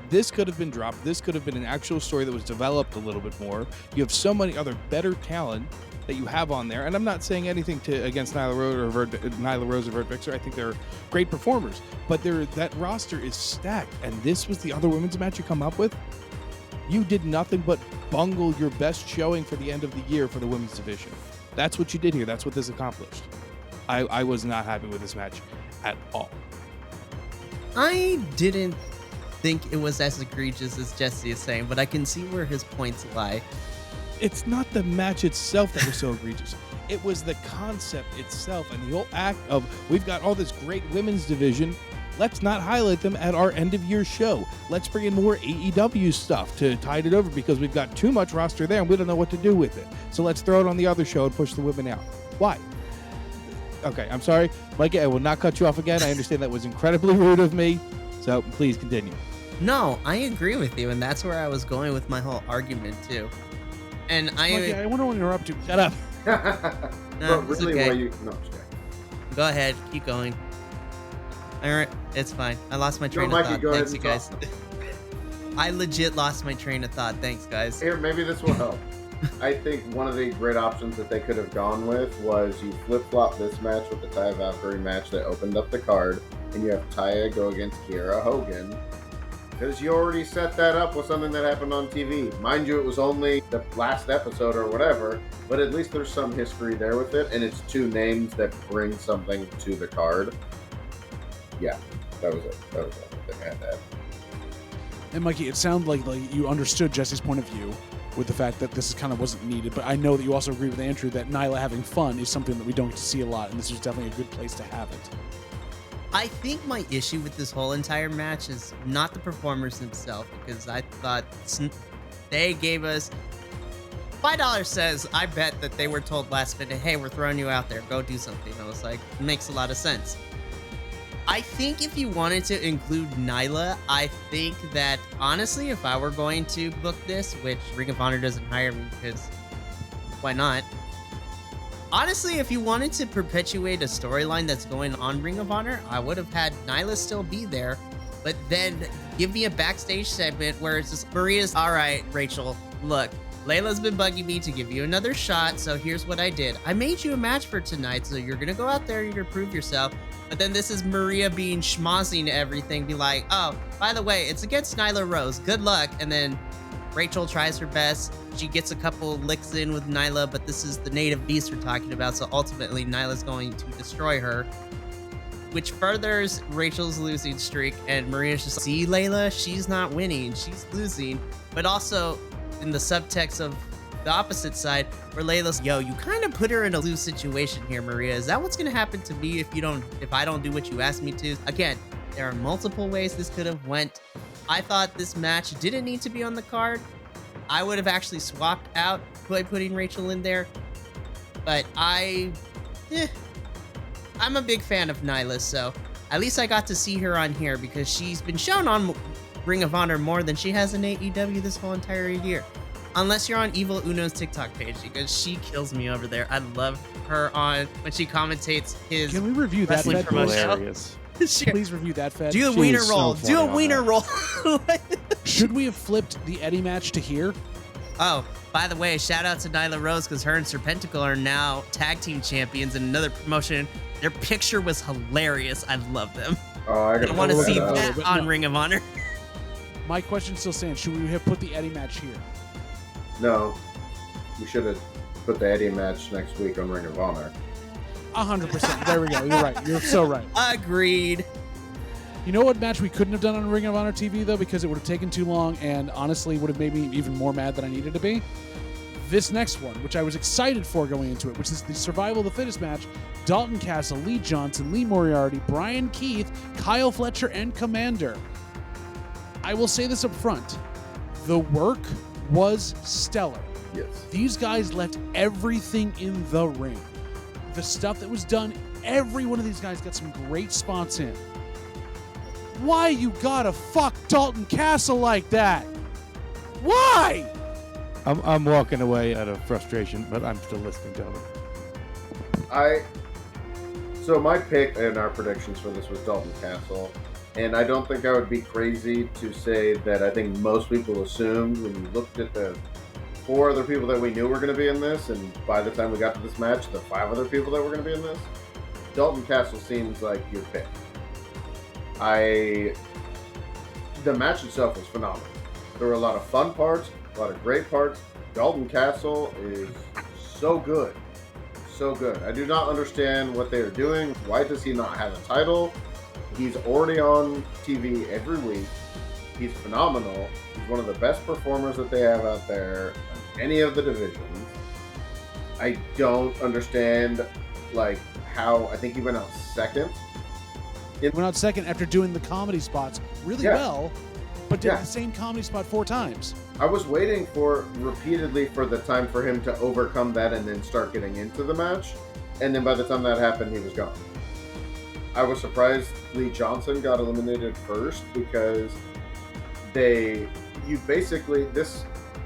This could have been dropped. This could have been an actual story that was developed a little bit more. You have so many other better talent that you have on there, and I'm not saying anything against Nyla Rose or Vert Vixer. I think they're great performers, but that roster is stacked, and this was the other women's match you come up with? You did nothing but bungle your best showing for the end of the year for the women's division. That's what you did here. That's what this accomplished. I was not happy with this match at all. I didn't think it was as egregious as Jesse is saying, but I can see where his points lie. It's not the match itself that was so egregious. It was the concept itself and the whole act of, we've got all this great women's division. Let's not highlight them at our end of year show. Let's bring in more AEW stuff to tide it over because we've got too much roster there and we don't know what to do with it. So let's throw it on the other show and push the women out. Why? Okay, I'm sorry. Mikey, I will not cut you off again. I understand that was incredibly rude of me. So please continue. No, I agree with you, and that's where I was going with my whole argument too. And Mikey, I want to interrupt you. Shut up. No, But it's really, okay. why you? No, I'm just kidding. Go ahead, keep going. All right, it's fine. I lost my train of Mikey, thought. go ahead Thanks, you and guys. I legit lost my train of thought. Thanks, guys. Here, maybe this will help. I think one of the great options that they could have gone with was you flip-flop this match with the Taya Valkyrie match that opened up the card, and you have Taya go against Kiera Hogan. Because you already set that up with something that happened on TV. Mind you, it was only the last episode or whatever, but at least there's some history there with it, and it's two names that bring something to the card. Yeah, that was it. That was the only thing I had to add. And Mikey, it sounded like you understood Jesse's point of view with the fact that this kind of wasn't needed, but I know that you also agree with Andrew that Nyla having fun is something that we don't get to see a lot, and this is definitely a good place to have it. I think my issue with this whole entire match is not the performers themselves, because I thought they gave us $5 says, I bet that they were told last minute, hey, we're throwing you out there, go do something. I was like, it makes a lot of sense. I think if you wanted to include Nyla, I think that honestly, if I were going to book this, which Ring of Honor doesn't hire me because why not? Honestly, if you wanted to perpetuate a storyline that's going on Ring of Honor, I would have had Nyla still be there, but then give me a backstage segment where it's just Maria's, all right, Rachel, look, Layla's been bugging me to give you another shot, so here's what I did. I made you a match for tonight, so you're gonna go out there, you're gonna prove yourself, but then this is Maria being schmozzing everything, be like, oh, by the way, it's against Nyla Rose, good luck, and then Rachel tries her best. She gets a couple licks in with Nyla, but this is the native beast we're talking about, so ultimately Nyla's going to destroy her, which furthers Rachel's losing streak, and Maria's just, see, Layla, she's not winning, she's losing, but also in the subtext of the opposite side, where Layla's, yo, you kind of put her in a lose situation here, Maria. Is that what's gonna happen to me if I don't do what you asked me to? Again, there are multiple ways this could have went. I thought this match didn't need to be on the card. I would have actually swapped out by putting Rachel in there, but I'm a big fan of Nyla, so at least I got to see her on here because she's been shown on Ring of Honor more than she has in AEW this whole entire year. Unless you're on Evil Uno's TikTok page, because she kills me over there. I love her on when she commentates his Can we review that wrestling Fed? promotion. Hilarious. Sure. Please review that, Fed. Do a She wiener is so roll. funny Do a on wiener that. roll. Should we have flipped the Eddie match to here? Oh, by the way, shout out to Nyla Rose because her and Serpenticle are now tag team champions in another promotion. Their picture was hilarious. I love them. I I want to look see it up. that But on no. Ring of Honor. My question still stands. Should we have put the Eddie match here? No, we should have put the Eddie match next week on Ring of Honor. 100%. There we go. You're right. You're so right. Agreed. You know what match we couldn't have done on Ring of Honor TV, though, because it would have taken too long and honestly would have made me even more mad than I needed to be? This next one, which I was excited for going into it, which is the Survival of the Fittest match. Dalton Castle, Lee Johnson, Lee Moriarty, Brian Keith, Kyle Fletcher, and Commander. I will say this up front. The work was stellar. Yes. These guys left everything in the ring. The stuff that was done, every one of these guys got some great spots in. Why you gotta fuck Dalton Castle like that? Why? I'm walking away out of frustration, but I'm still listening, gentlemen. So my pick and our predictions for this was Dalton Castle, and I don't think I would be crazy to say that I think most people assumed when you looked at the 4 other people that we knew were going to be in this, and by the time we got to this match, the 5 other people that were going to be in this, Dalton Castle seems like your pick. The match itself was phenomenal. There were a lot of fun parts, a lot of great parts. Dalton Castle is so good. So good. I do not understand what they are doing. Why does he not have a title? He's already on TV every week. He's phenomenal. He's one of the best performers that they have out there in any of the divisions. I don't understand, how I think he went out second. Went out second after doing the comedy spots really well, but did the same comedy spot 4 times. I was waiting repeatedly for the time for him to overcome that and then start getting into the match. And then by the time that happened, he was gone. I was surprised Lee Johnson got eliminated first because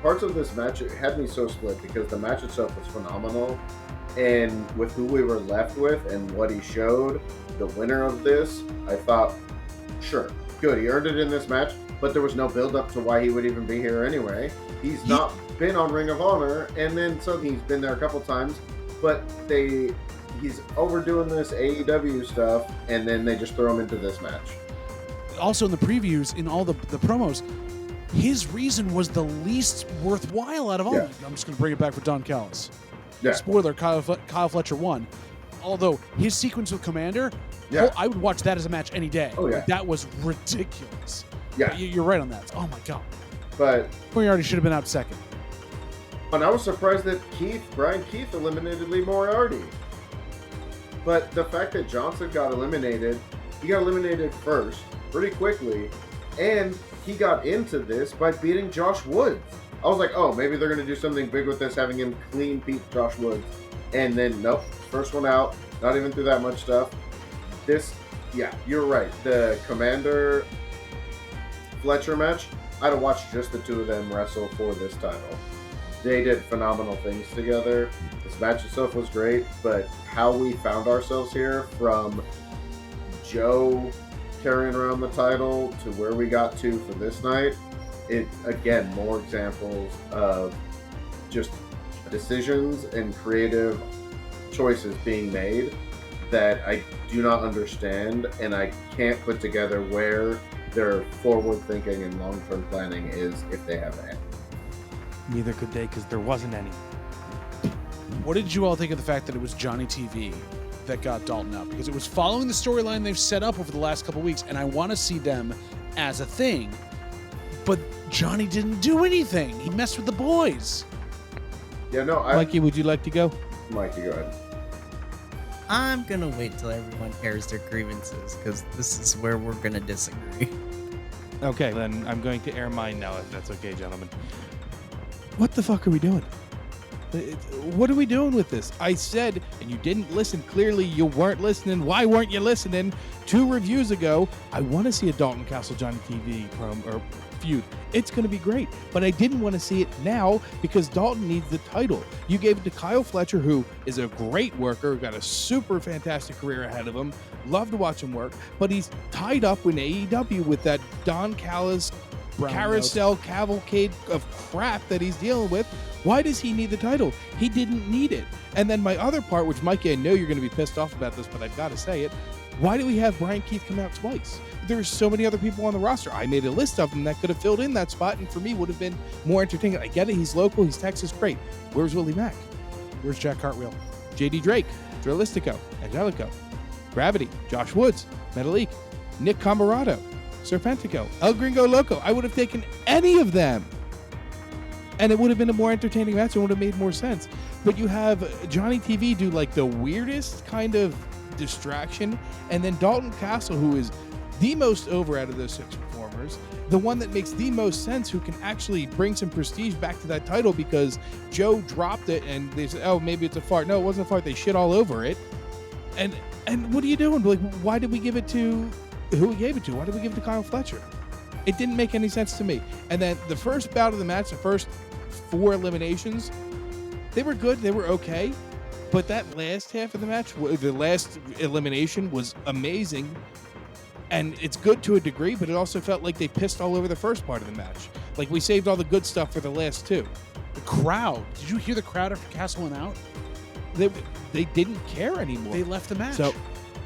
parts of this match, it had me so split because the match itself was phenomenal. And with who we were left with and what he showed, the winner of this, I thought, sure, good, he earned it in this match, but there was no build up to why he would even be here anyway. He's not been on Ring of Honor, and then suddenly he's been there a couple times, but he's overdoing this AEW stuff, and then they just throw him into this match. Also in the previews, in all the promos, his reason was the least worthwhile out of all. Yeah. I'm just going to bring it back for Don Callis. Yeah. Spoiler, Kyle Fletcher won. Although his sequence with Commander, I would watch that as a match any day. Oh, yeah. That was ridiculous. Yeah. But you're right on that. Oh, my God. But Moriarty should have been out second. and I was surprised that Brian Keith eliminated Lee Moriarty. But the fact that Johnson got eliminated, he got eliminated first, pretty quickly, and he got into this by beating Josh Woods. I was like, oh, maybe they're going to do something big with this, having him clean beat Josh Woods. And then, nope, first one out, not even through that much stuff. You're right. The Commander Fletcher match, I'd have watched just the 2 of them wrestle for this title. They did phenomenal things together. This match itself was great, but how we found ourselves here from Joe carrying around the title to where we got to for this night, again, more examples of just decisions and creative choices being made that I do not understand, and I can't put together where their forward thinking and long-term planning is, if they have any. Neither could they, because there wasn't any. What did you all think of the fact that it was Johnny TV that got Dalton out? Because it was following the storyline they've set up over the last couple weeks, and I want to see them as a thing. But Johnny didn't do anything. He messed with the boys. Yeah, no, Mikey, would you like to go? Mikey, go ahead. I'm going to wait till everyone airs their grievances, because this is where we're going to disagree. Okay, then I'm going to air mine now, if that's okay, gentlemen. What the fuck are we doing? What are we doing with this? I said, and you didn't listen. Clearly, you weren't listening. Why weren't you listening? 2 reviews ago, I want to see a Dalton Castle Johnny TV feud. It's going to be great, but I didn't want to see it now because Dalton needs the title. You gave it to Kyle Fletcher, who is a great worker, got a super fantastic career ahead of him. Love to watch him work, but he's tied up in AEW with that Don Callis carousel cavalcade of crap that he's dealing with. Why does he need the title? He didn't need it. And then my other part, which Mikey, I know you're going to be pissed off about this, but I've got to say it. Why do we have Brian Keith come out twice? There's so many other people on the roster. I made a list of them that could have filled in that spot, and for me would have been more entertaining. I get it. He's local. He's Texas. Great. Where's Willie Mack? Where's Jack Cartwheel? JD Drake, Drilistico, Angelico, Gravity, Josh Woods, Metalik, Nick Camarado, Serpentico, El Gringo Loco. I would have taken any of them. And it would have been a more entertaining match. It would have made more sense. But you have Johnny TV do like the weirdest kind of distraction. And then Dalton Castle, who is the most over out of those 6 performers, the one that makes the most sense, who can actually bring some prestige back to that title, because Joe dropped it and they said, oh, maybe it's a fart. No, it wasn't a fart. They shit all over it. And what are you doing? Like, why did we give it to who we gave it to? Why did we give it to Kyle Fletcher? It didn't make any sense to me. And then the first bout of the match, the first 4 eliminations, they were good. They were okay. But that last half of the match, the last elimination, was amazing. And it's good to a degree, but it also felt like they pissed all over the first part of the match. Like, we saved all the good stuff for the last 2. The crowd. Did you hear the crowd after Castle went out? They didn't care anymore. They left the match. So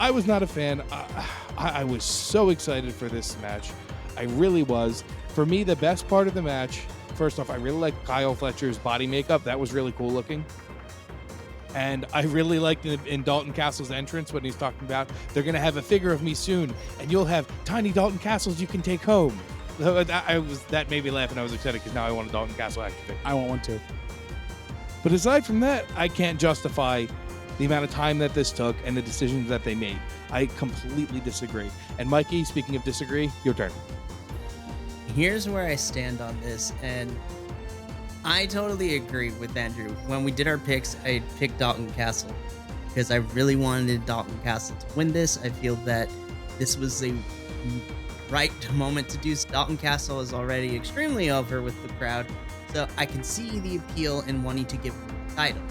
I was not a fan. I was so excited for this match. I really was. For me, the best part of the match, first off, I really liked Kyle Fletcher's body makeup. That was really cool looking. And I really liked in Dalton Castle's entrance when he's talking about, they're going to have a figure of me soon, and you'll have tiny Dalton Castles you can take home. That made me laugh, and I was excited because now I want a Dalton Castle action figure. I want one too. But aside from that, I can't justify the amount of time that this took and the decisions that they made. I completely disagree. And Mikey, speaking of disagree, your turn. Here's where I stand on this, and I totally agree with Andrew. When we did our picks, I picked Dalton Castle because I really wanted Dalton Castle to win this. I feel that this was a right moment to do. Dalton Castle is already extremely over with the crowd, so I can see the appeal in wanting to give him the title.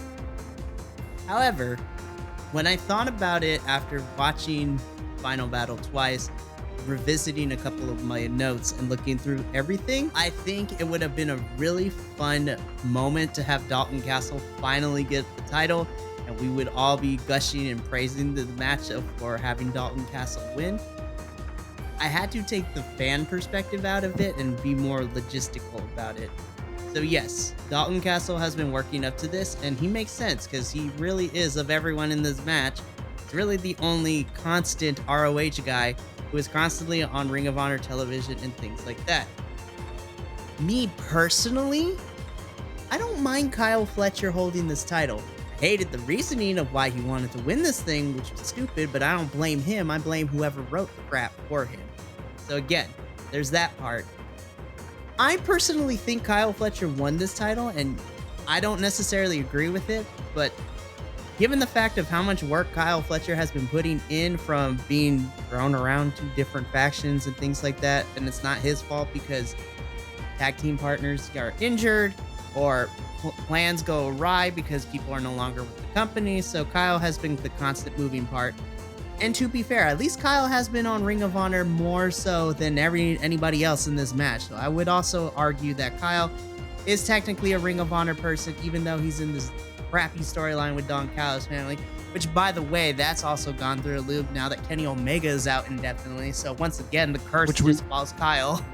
However, when I thought about it after watching Final Battle twice, revisiting a couple of my notes and looking through everything, I think it would have been a really fun moment to have Dalton Castle finally get the title, and we would all be gushing and praising the matchup for having Dalton Castle win. I had to take the fan perspective out of it and be more logistical about it. So yes, Dalton Castle has been working up to this, and he makes sense because he really is, of everyone in this match, it's really the only constant ROH guy who is constantly on Ring of Honor television and things like that. Me personally, I don't mind Kyle Fletcher holding this title. I hated the reasoning of why he wanted to win this thing, which was stupid, but I don't blame him. I blame whoever wrote the crap for him. So again, there's that part. I personally think Kyle Fletcher won this title, and I don't necessarily agree with it, but given the fact of how much work Kyle Fletcher has been putting in from being thrown around to different factions and things like that, and it's not his fault because tag team partners are injured or plans go awry because people are no longer with the company, so Kyle has been the constant moving part. And to be fair, at least Kyle has been on Ring of Honor more so than anybody else in this match. So I would also argue that Kyle is technically a Ring of Honor person, even though he's in this crappy storyline with Don Callis' family, which, by the way, that's also gone through a loop now that Kenny Omega is out indefinitely. So once again, the curse just follows Kyle.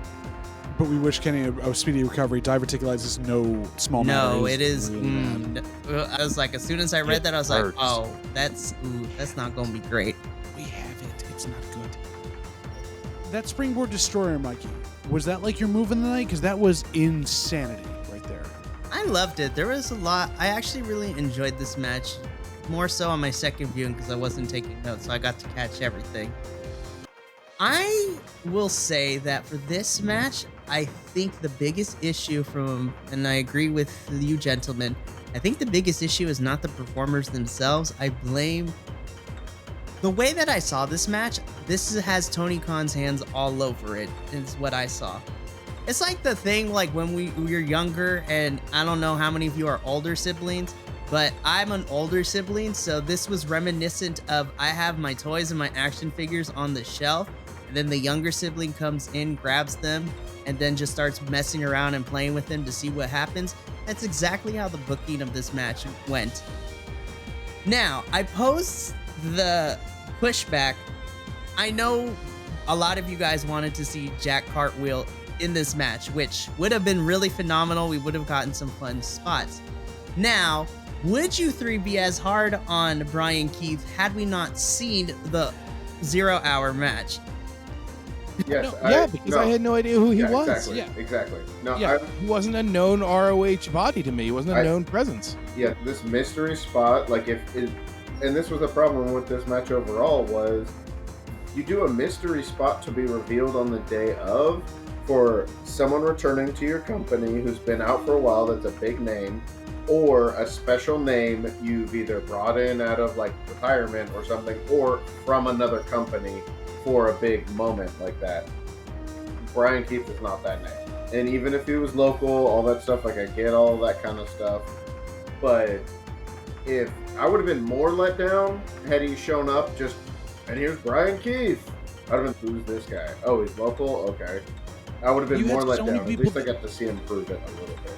But we wish Kenny a speedy recovery. Diverticulitis is no small matter. No, it is. Really I was like, as soon as I read that, I was like, oh, that's not going to be great. we have it. It's not good. That Springboard Destroyer, Mikey, was that like your move in the night? Because that was insanity right there. I loved it. There was a lot. I actually really enjoyed this match, more so on my second viewing because I wasn't taking notes, so I got to catch everything. I will say that for this match, I think the biggest issue and I agree with you gentlemen, I think the biggest issue is not the performers themselves. I blame the way that I saw this match. This has Tony Khan's hands all over it, is what I saw. It's like the thing like when we were younger, and I don't know how many of you are older siblings, but I'm an older sibling, so this was reminiscent of I have my toys and my action figures on the shelf, and then the younger sibling comes in, grabs them, and then just starts messing around and playing with them to see what happens. That's exactly how the booking of this match went. Now, I posed the pushback I know a lot of you guys wanted to see Jack Cartwheel in this match, which would have been really phenomenal. We would have gotten some fun spots. Now, would you three be as hard on Brian Keith had we not seen the 0 hour match? Yes, because I had no idea who he was. Exactly, exactly. No, Yeah, he wasn't a known ROH body to me. He wasn't a known presence. Yeah, this mystery spot, like and this was the problem with this match overall, was you do a mystery spot to be revealed on the day of for someone returning to your company who's been out for a while that's a big name, or a special name you've either brought in out of like retirement or something, or from another company for a big moment like that. Brian Keith is not that name. And even if he was local, all that stuff, like I get all that kind of stuff. But if I would have been more let down had he shown up just, and here's Brian Keith. I'd have been, who's this guy? Oh, he's local? Okay. I would have been more let down. At least I got to see him prove it a little bit.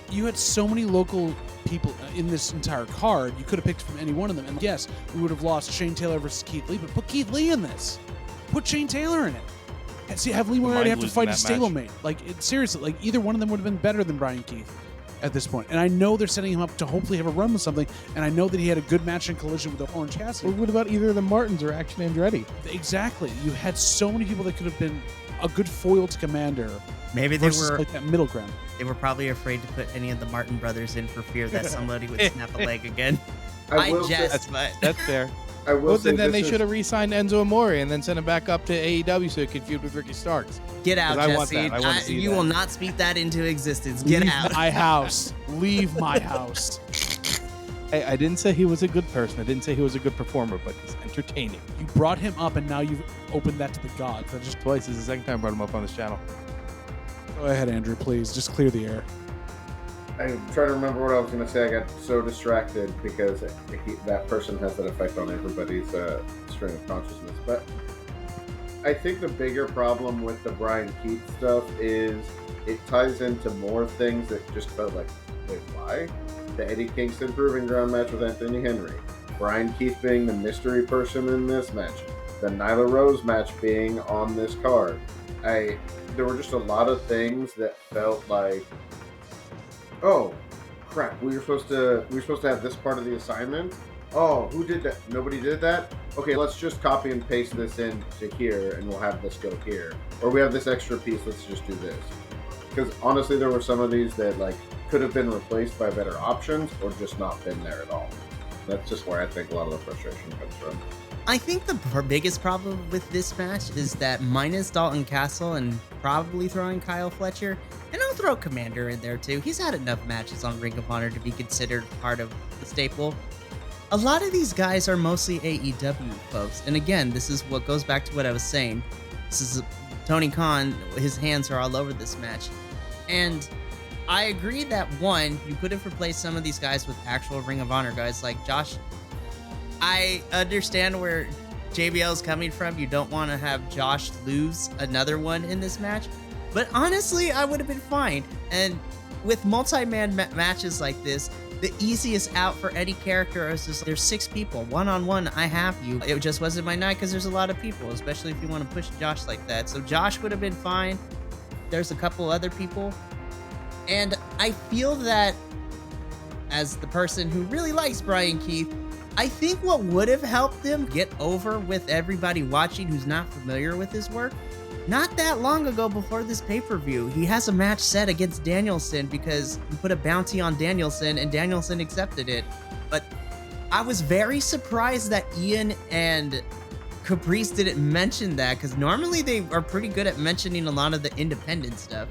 You had so many local people in this entire card. You could have picked from any one of them. And yes, we would have lost Shane Taylor versus Keith Lee, but put Keith Lee in this. Put Shane Taylor in it. And see, have Lee Moriarty have to fight a stablemate. Like, seriously, like either one of them would have been better than Brian Keith at this point. And I know they're setting him up to hopefully have a run with something. And I know that he had a good match in Collision with the Orange Cassidy. What about either the Martins or Action Andretti? Exactly. You had so many people that could have been a good foil to Commander. Maybe they versus, were like that middle ground. They were probably afraid to put any of the Martin brothers in for fear that somebody would snap a leg again. I That's fair. I will say then they should have re-signed Enzo Amore and then sent him back up to AEW so he could feud with Ricky Starks. Get out, Jesse. I want that. I want to see you that. will not speak that into existence. Get Leave out. my house. Leave my house. Hey, I didn't say he was a good person. I didn't say he was a good performer, but he's entertaining. You brought him up, and now you've opened that to the gods. That's just twice. This is the second time I brought him up on this channel. Go ahead, Andrew, please. Just clear the air. I'm trying to remember what I was going to say. I got so distracted because that person has that effect on everybody's string of consciousness. But I think the bigger problem with the Brian Keith stuff is it ties into more things that just felt like, wait, why? The Eddie Kingston Proving Ground match with Anthony Henry. Brian Keith being the mystery person in this match. The Nyla Rose match being on this card. There were just a lot of things that felt like, oh crap, we were supposed to have this part of the assignment. Oh, who did that? Nobody did that? Okay, let's just copy and paste this into here and we'll have this go here. Or we have this extra piece, let's just do this. Because honestly, there were some of these that like could have been replaced by better options or just not been there at all. That's just where I think a lot of the frustration comes from. I think the biggest problem with this match is that minus Dalton Castle and probably throwing Kyle Fletcher, and I'll throw Commander in there too. He's had enough matches on Ring of Honor to be considered part of the staple. A lot of these guys are mostly AEW folks. And again, this is what goes back to what I was saying. This is Tony Khan, his hands are all over this match. And I agree that one, you could have replaced some of these guys with actual Ring of Honor guys like Josh. I understand where JBL's coming from. You don't want to have Josh lose another one in this match. But honestly, I would have been fine. And with multi-man matches like this, the easiest out for any character is just, there's 6 people. One-on-one, I have you. It just wasn't my night because there's a lot of people, especially if you want to push Josh like that. So Josh would have been fine. There's a couple other people. And I feel that as the person who really likes Brian Keith, I think what would have helped him get over with everybody watching who's not familiar with his work, not that long ago before this pay-per-view, he has a match set against Danielson because he put a bounty on Danielson and Danielson accepted it. But I was very surprised that Ian and Caprice didn't mention that because normally they are pretty good at mentioning a lot of the independent stuff.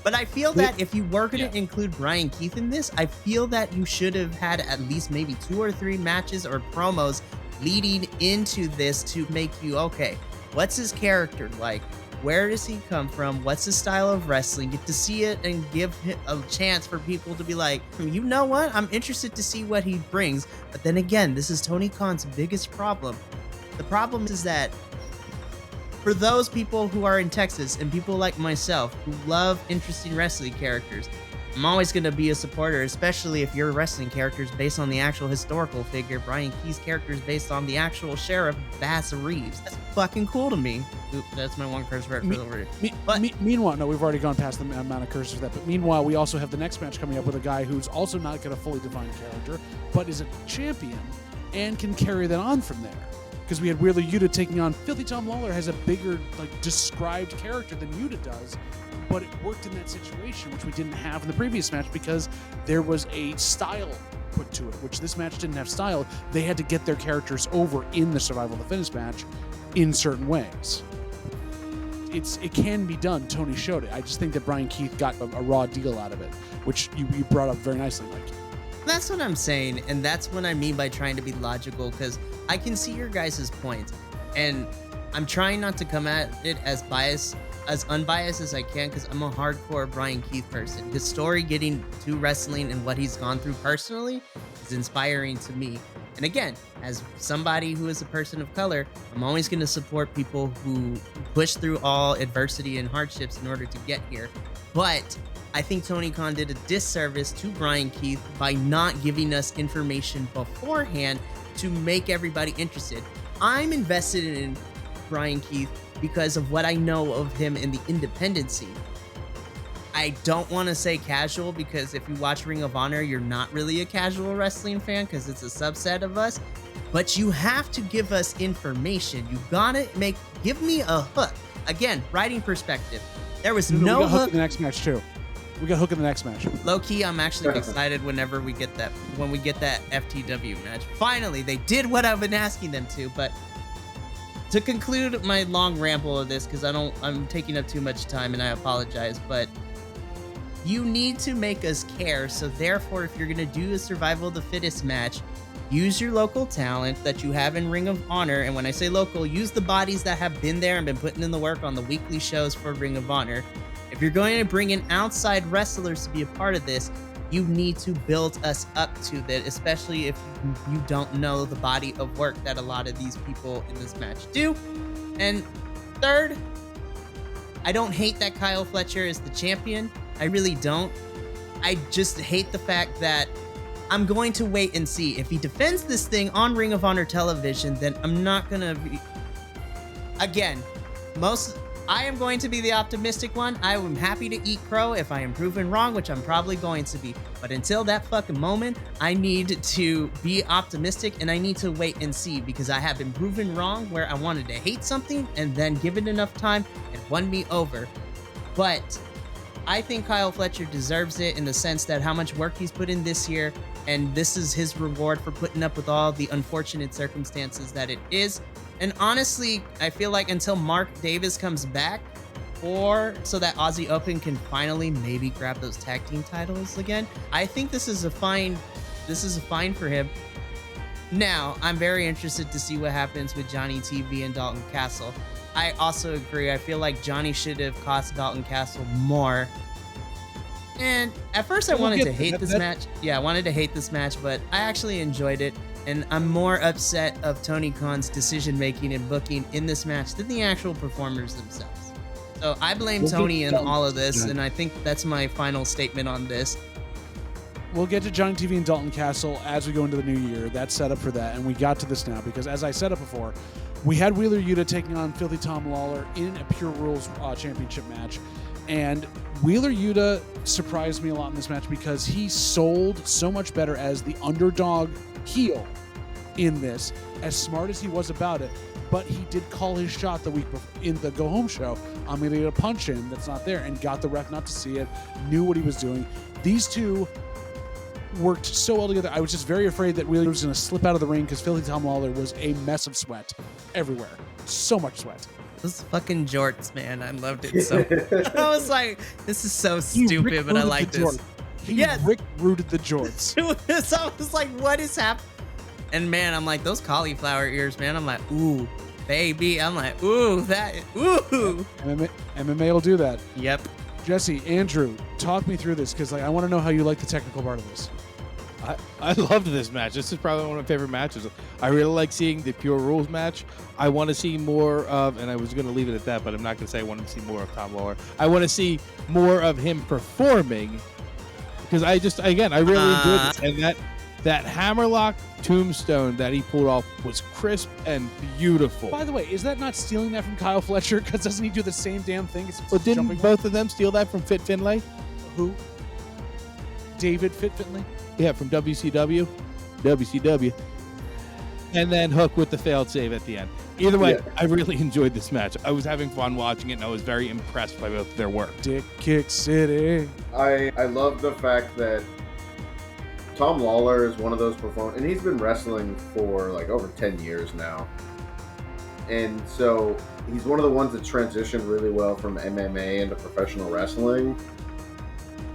But I feel that if you were going to include Brian Keith in this, I feel that you should have had at least maybe 2 or 3 matches or promos leading into this to make you, okay, what's his character like? Where does he come from? What's his style of wrestling? Get to see it and give him a chance for people to be like, you know what? I'm interested to see what he brings. But then again, this is Tony Khan's biggest problem. The problem is that for those people who are in Texas and people like myself who love interesting wrestling characters, I'm always going to be a supporter, especially if your wrestling character is based on the actual historical figure. Brian Key's character is based on the actual Sheriff Bass Reeves. That's fucking cool to me. Oop, that's my one curse word for the word. Meanwhile, no, we've already gone past the amount of curses for that. But meanwhile, we also have the next match coming up with a guy who's also not got a fully defined character, but is a champion and can carry that on from there. Because we had Wheeler Yuta taking on Filthy Tom Lawler, has a bigger, like, described character than Yuta does, but it worked in that situation, which we didn't have in the previous match because there was a style put to it, which this match didn't have style. They had to get their characters over in the Survival of the Fittest match in certain ways. It can be done. Tony showed it. I just think that Brian Keith got a raw deal out of it, which you brought up very nicely, Mikey. That's what I'm saying, and that's what I mean by trying to be logical, because I can see your guys' point, and I'm trying not to come at it as unbiased as I can, because I'm a hardcore Brian Keith person. His story getting to wrestling and what he's gone through personally is inspiring to me. And again, as somebody who is a person of color, I'm always going to support people who push through all adversity and hardships in order to get here. But I think Tony Khan did a disservice to Brian Keith by not giving us information beforehand to make everybody interested. I'm invested in Brian Keith because of what I know of him in the independent scene. I don't want to say casual, because if you watch Ring of Honor, you're not really a casual wrestling fan because it's a subset of us. But you have to give us information. You gotta give me a hook. Again, writing perspective. There was no we got hook in the next match too. We got hook in the next match. Low key, I'm actually excited when we get that FTW match. Finally, they did what I've been asking them to. But to conclude my long ramble of this, because I'm taking up too much time and I apologize, but you need to make us care. So therefore, if you're gonna do a Survival of the Fittest match, use your local talent that you have in Ring of Honor. And when I say local, use the bodies that have been there and been putting in the work on the weekly shows for Ring of Honor. If you're going to bring in outside wrestlers to be a part of this, you need to build us up to that, especially if you don't know the body of work that a lot of these people in this match do. And third, I don't hate that Kyle Fletcher is the champion. I really don't. I just hate the fact that I'm going to wait and see. If he defends this thing on Ring of Honor television, then I'm not going to be... Again, I am going to be the optimistic one. I am happy to eat crow if I am proven wrong, which I'm probably going to be. But until that fucking moment, I need to be optimistic and I need to wait and see, because I have been proven wrong where I wanted to hate something and then give it enough time and won me over. But I think Kyle Fletcher deserves it in the sense that how much work he's put in this year, and this is his reward for putting up with all the unfortunate circumstances that it is. And honestly, I feel like until Mark Davis comes back, or so that Aussie Open can finally maybe grab those tag team titles again, I think this is a fine for him. Now, I'm very interested to see what happens with Johnny TV and Dalton Castle. I also agree. I feel like Johnny should have cost Dalton Castle more. And at first I wanted to hate this match. Yeah, I wanted to hate this match, but I actually enjoyed it. And I'm more upset of Tony Khan's decision-making and booking in this match than the actual performers themselves. So I blame Tony in all of this, and I think that's my final statement on this. We'll get to Johnny TV and Dalton Castle as we go into the new year. That's set up for that, and we got to this now because, as I said it before, we had Wheeler Yuta taking on Filthy Tom Lawler in a Pure Rules Championship match, and Wheeler Yuta surprised me a lot in this match because he sold so much better as the underdog heel in this, as smart as he was about it. But he did call his shot the week before in the go-home show. I'm going to get a punch in that's not there, and got the ref not to see it, knew what he was doing. These two worked so well together. I was just very afraid that Wheeler was going to slip out of the ring because Filthy Tom Lawler was a mess of sweat everywhere. So much sweat. Those fucking jorts, man. I loved it so much. I was like, this is so stupid, but I like this. He Rick-rooted the jorts. So I was like, what is happening? And man, I'm like, those cauliflower ears, man. I'm like, ooh, baby. I'm like, ooh. MMA will do that. Yep. Jesse, Andrew, talk me through this, because I want to know how you like the technical part of this. I loved this match. This is probably one of my favorite matches. I really like seeing the Pure Rules match. I want to see more of, and I was going to leave it at that, but I'm not going to say I want to see more of Tom Lawler. I want to see more of him performing because I really enjoyed this, and that hammerlock tombstone that he pulled off was crisp and beautiful. By the way, is that not stealing that from Kyle Fletcher? Because doesn't he do the same damn thing? Well, didn't both of them steal that from Fit Finlay? Who? David Fit Finlay? Yeah, from WCW. And then Hook with the failed save at the end. Either way, I really enjoyed this match. I was having fun watching it, and I was very impressed by both of their work. Dick Kick City. I love the fact that Tom Lawler is one of those performers, and he's been wrestling for like over 10 years now. And so he's one of the ones that transitioned really well from MMA into professional wrestling.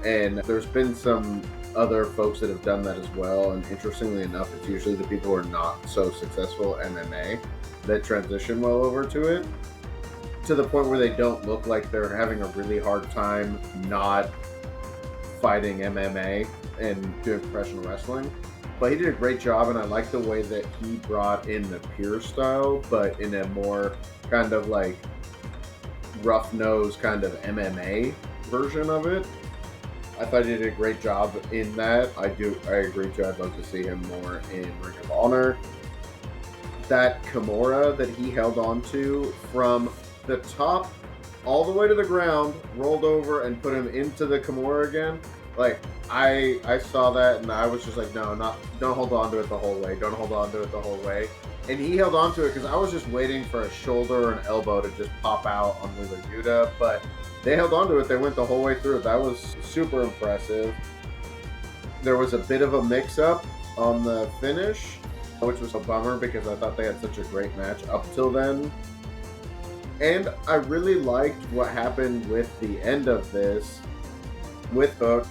And there's been some other folks that have done that as well. And interestingly enough, it's usually the people who are not so successful at MMA that transition well over to it, to the point where they don't look like they're having a really hard time not fighting MMA and doing professional wrestling. But he did a great job, and I like the way that he brought in the pure style, but in a more kind of like rough-nosed kind of MMA version of it. I thought he did a great job in that. I agree too. I'd love to see him more in Ring of Honor. That Kimura that he held on to from the top all the way to the ground, rolled over and put him into the Kimura again. Like, I saw that and I was just like, don't hold on to it the whole way. Don't hold on to it the whole way. And he held on to it because I was just waiting for a shoulder or an elbow to just pop out on Wheeler Yuta, but they held on to it. They went the whole way through. That was super impressive. There was a bit of a mix-up on the finish, which was a bummer because I thought they had such a great match up till then. And I really liked what happened with the end of this with Hook,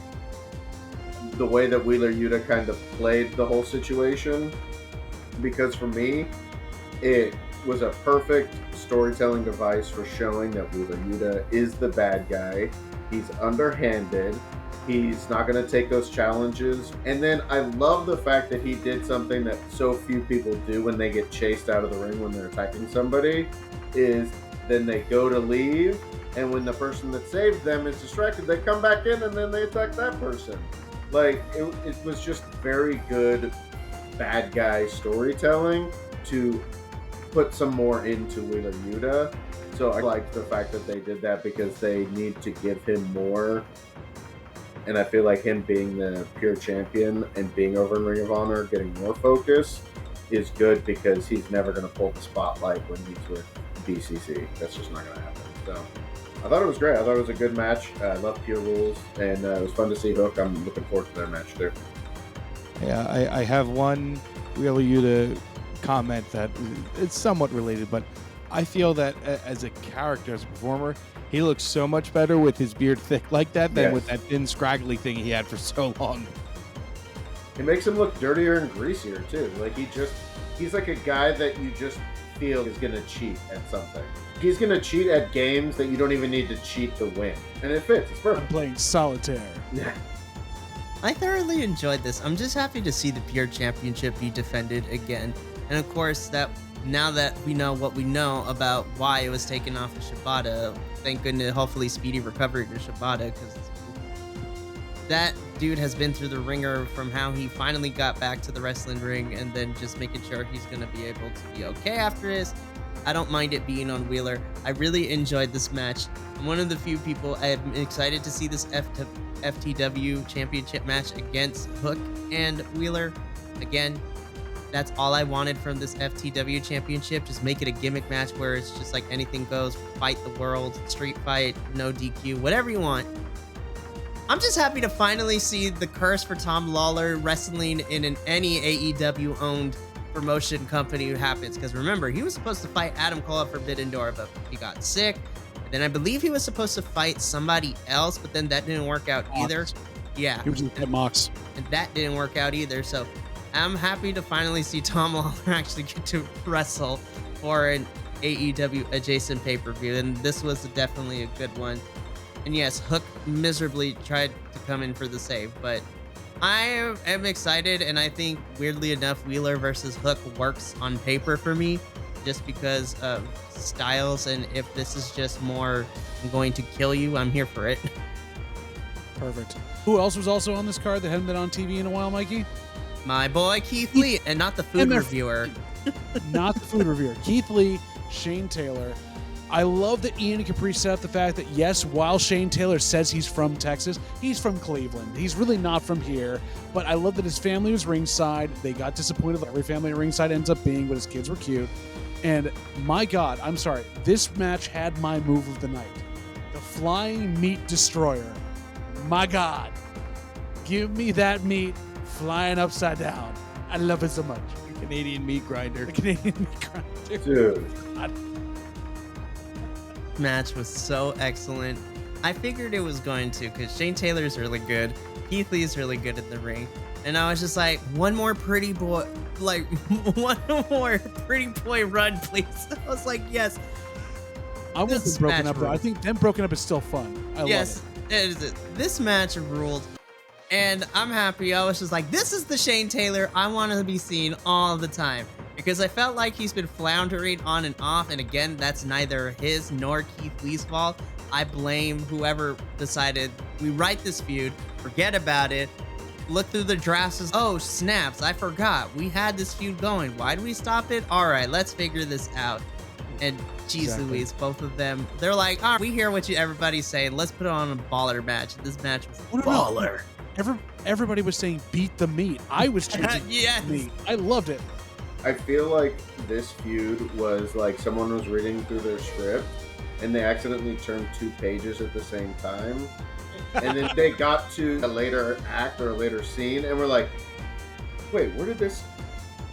the way that Wheeler Yuta kind of played the whole situation, because for me, it was a perfect storytelling device for showing that Wheeler Yuta is the bad guy. He's underhanded. He's not going to take those challenges. And then I love the fact that he did something that so few people do when they get chased out of the ring when they're attacking somebody, is then they go to leave, and when the person that saved them is distracted, they come back in and then they attack that person. Like, it was just very good bad guy storytelling to put some more into Wheeler Yuta. So I like the fact that they did that because they need to give him more. And I feel like him being the pure champion and being over in Ring of Honor, getting more focus, is good because he's never going to pull the spotlight when he's with BCC. That's just not going to happen. So I thought it was great. I thought it was a good match. I love Pure Rules, and it was fun to see Hook. I'm looking forward to their match too. Yeah, I have one Wheeler Yuta comment that it's somewhat related, but I feel that as a character, as a performer, he looks so much better with his beard thick like that than with that thin, scraggly thing he had for so long. It makes him look dirtier and greasier too. Like he's like a guy that you just feel is gonna cheat at something. He's gonna cheat at games that you don't even need to cheat to win, and it fits. It's perfect. I'm playing solitaire. Yeah. I thoroughly enjoyed this. I'm just happy to see the Pure Championship be defended again. And of course, that now that we know what we know about why it was taken off of Shibata, thank goodness, hopefully speedy recovery to Shibata, because that dude has been through the ringer from how he finally got back to the wrestling ring and then just making sure he's going to be able to be okay after this. I don't mind it being on Wheeler. I really enjoyed this match. I'm one of the few people. I'm excited to see this FTW Championship match against Hook and Wheeler. Again, that's all I wanted from this FTW Championship. Just make it a gimmick match where it's just like anything goes, fight the world, street fight, no DQ, whatever you want. I'm just happy to finally see the curse for Tom Lawler wrestling in any AEW-owned promotion company happens. Because remember, he was supposed to fight Adam Cole at Forbidden Door, but he got sick. And then I believe he was supposed to fight somebody else, but then that didn't work out either. Yeah. He was at Mox. And that didn't work out either. So I'm happy to finally see Tom Lawler actually get to wrestle for an AEW adjacent pay-per-view. And this was definitely a good one. And yes, Hook miserably tried to come in for the save, but I am excited, and I think, weirdly enough, Wheeler versus Hook works on paper for me, just because of styles, and if this is just more, I'm going to kill you, I'm here for it. Perfect. Who else was also on this card that hadn't been on TV in a while, Mikey? My boy Keith Lee, and not the food reviewer. Not the food reviewer. Keith Lee, Shane Taylor. I love that Ian and Capri set up the fact that, yes, while Shane Taylor says he's from Texas, he's from Cleveland. He's really not from here. But I love that his family was ringside. They got disappointed like every family at ringside ends up being, but his kids were cute. And my God, I'm sorry, this match had my move of the night. The Flying Meat Destroyer. My God. Give me that meat flying upside down. I love it so much. The Canadian meat grinder. The Canadian meat grinder. Dude. God. Match was so excellent. I figured it was going to, because Shane Taylor's really good. Keith Lee's really good in the ring. And I was just like, one more pretty boy run, please. I was like, yes. I want them broken up, though. I think them broken up is still fun. I love it. This match ruled. And I'm happy. I was just like, this is the Shane Taylor I want to be seen all the time. Because I felt like he's been floundering on and off. And again, that's neither his nor Keith Lee's fault. I blame whoever decided we write this feud, forget about it, look through the drafts as, oh, snaps, I forgot. We had this feud going. Why do we stop it? All right, let's figure this out. And geez Louise, both of them, they're like, all right, we hear what everybody's saying. Let's put it on a baller match. This match was baller. Everybody was saying beat the meat. I was chanting yes. meat. I loved it. I feel like this feud was like someone was reading through their script and they accidentally turned 2 pages at the same time. And then they got to a later act or a later scene and we're like, wait, where did this...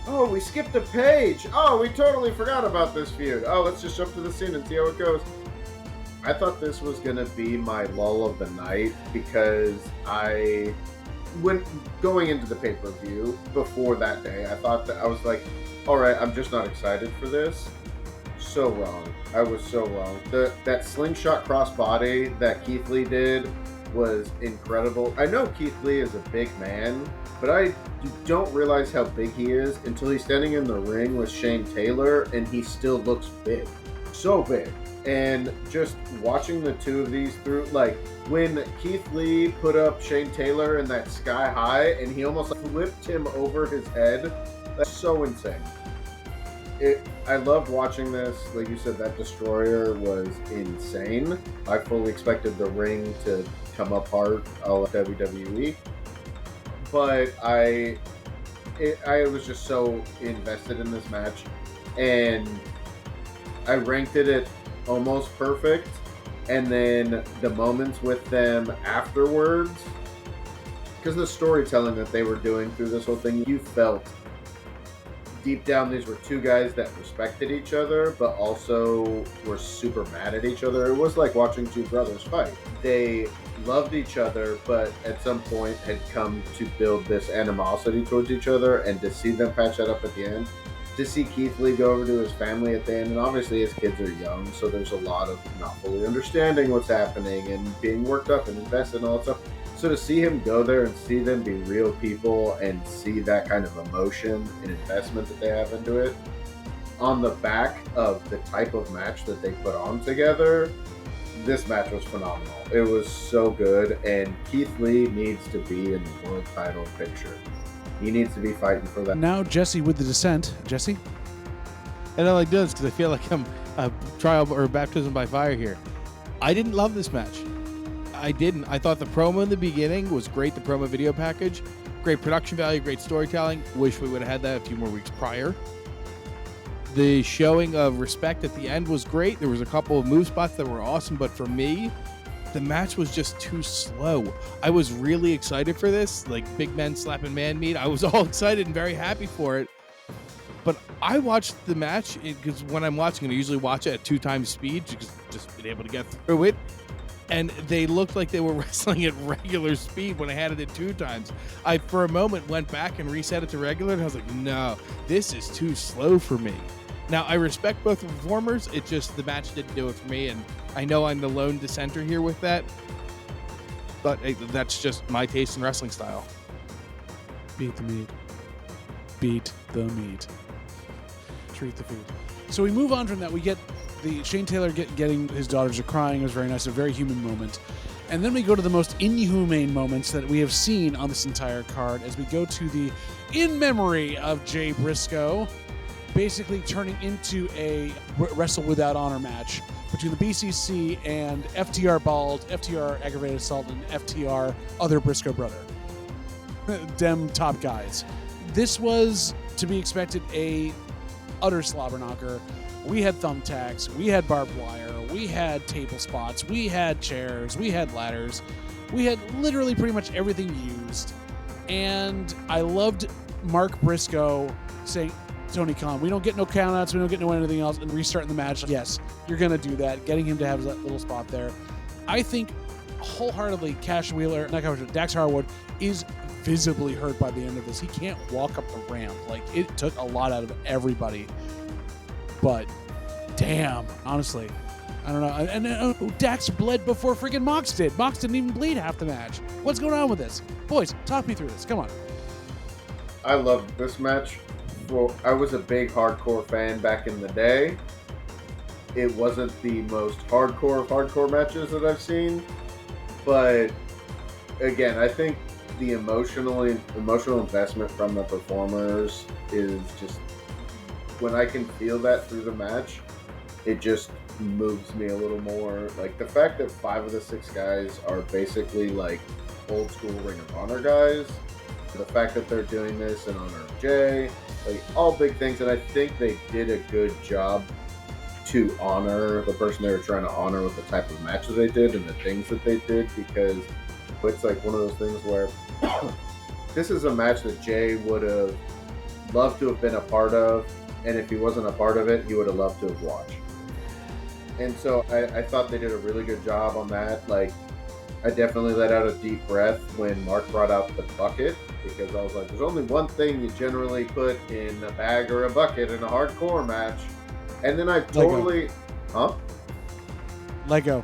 Oh, we skipped a page. Oh, we totally forgot about this feud. Oh, let's just jump to the scene and see how it goes. I thought this was going to be my lull of the night because when going into the pay-per-view before that day, I thought that I was like, all right, I'm just not excited for this. So wrong. I was so wrong. That slingshot crossbody that Keith Lee did was incredible. I know Keith Lee is a big man, but I don't realize how big he is until he's standing in the ring with Shane Taylor and he still looks big. So big. And just watching the two of these through, like when Keith Lee put up Shane Taylor in that sky high and he almost flipped him over his head, that's so insane. I loved watching this. Like you said, that destroyer was insane. I fully expected the ring to come apart a la WWE, but I was just so invested in this match, and I ranked it at almost perfect. And then the moments with them afterwards, because the storytelling that they were doing through this whole thing, you felt deep down these were two guys that respected each other, but also were super mad at each other. It was like watching two brothers fight. They loved each other, but at some point had come to build this animosity towards each other, and to see them patch that up at the end, to see Keith Lee go over to his family at the end, and obviously his kids are young, so there's a lot of not fully understanding what's happening and being worked up and invested and all that stuff. So to see him go there and see them be real people and see that kind of emotion and investment that they have into it on the back of the type of match that they put on together, this match was phenomenal. It was so good, and Keith Lee needs to be in the world title picture. He needs to be fighting for that. Now Jesse with the descent. Jesse? And I like doing this because I feel like I'm a trial or baptism by fire here. I didn't love this match. I didn't. I thought the promo in the beginning was great. The promo video package, great production value, great storytelling. Wish we would have had that a few more weeks prior. The showing of respect at the end was great. There was a couple of move spots that were awesome, but for me, the match was just too slow. I was really excited for this, like big men slapping man meat. I was all excited and very happy for it. But I watched the match because when I'm watching it, I usually watch it at 2 times speed, just being able to get through it. And they looked like they were wrestling at regular speed when I had it at 2 times. I, for a moment, went back and reset it to regular, and I was like, no, this is too slow for me. Now, I respect both performers. It just, the match didn't do it for me, and I know I'm the lone dissenter here with that, but that's just my taste in wrestling style. Beat the meat. Beat the meat. Treat the food. So we move on from that. We get the Shane Taylor getting his daughters are crying. It was very nice, a very human moment. And then we go to the most inhumane moments that we have seen on this entire card as we go to the In Memory of Jay Briscoe, basically turning into a Wrestle Without Honor match between the BCC and FTR Bald, FTR Aggravated Assault, and FTR Other Briscoe Brother. Dem top guys. This was, to be expected, a utter slobber knocker. We had thumbtacks, we had barbed wire, we had table spots, we had chairs, we had ladders, we had literally pretty much everything used. And I loved Mark Briscoe saying, Tony Khan, we don't get no countouts, we don't get no anything else, and restarting the match. Yes, you're going to do that, getting him to have that little spot there. I think wholeheartedly Dax Harwood is visibly hurt by the end of this. He can't walk up the ramp. Like, it took a lot out of everybody. But damn, honestly, I don't know. And Dax bled before freaking Mox did. Mox didn't even bleed half the match. What's going on with this? Boys, talk me through this. Come on. I loved this match. Well, I was a big hardcore fan back in the day. It wasn't the most hardcore of hardcore matches that I've seen. But again, I think the emotional investment from the performers is just, when I can feel that through the match, it just moves me a little more. Like, the fact that 5 of the 6 guys are basically like old school Ring of Honor guys, the fact that they're doing this in honor of Jay, like, all big things. And I think they did a good job to honor the person they were trying to honor with the type of matches they did and the things that they did, because it's like one of those things where this is a match that Jay would have loved to have been a part of. And if he wasn't a part of it, he would have loved to have watched. And so I thought they did a really good job on that. Like, I definitely let out a deep breath when Mark brought out the bucket, because I was like, there's only one thing you generally put in a bag or a bucket in a hardcore match. And then I totally... Lego. Lego.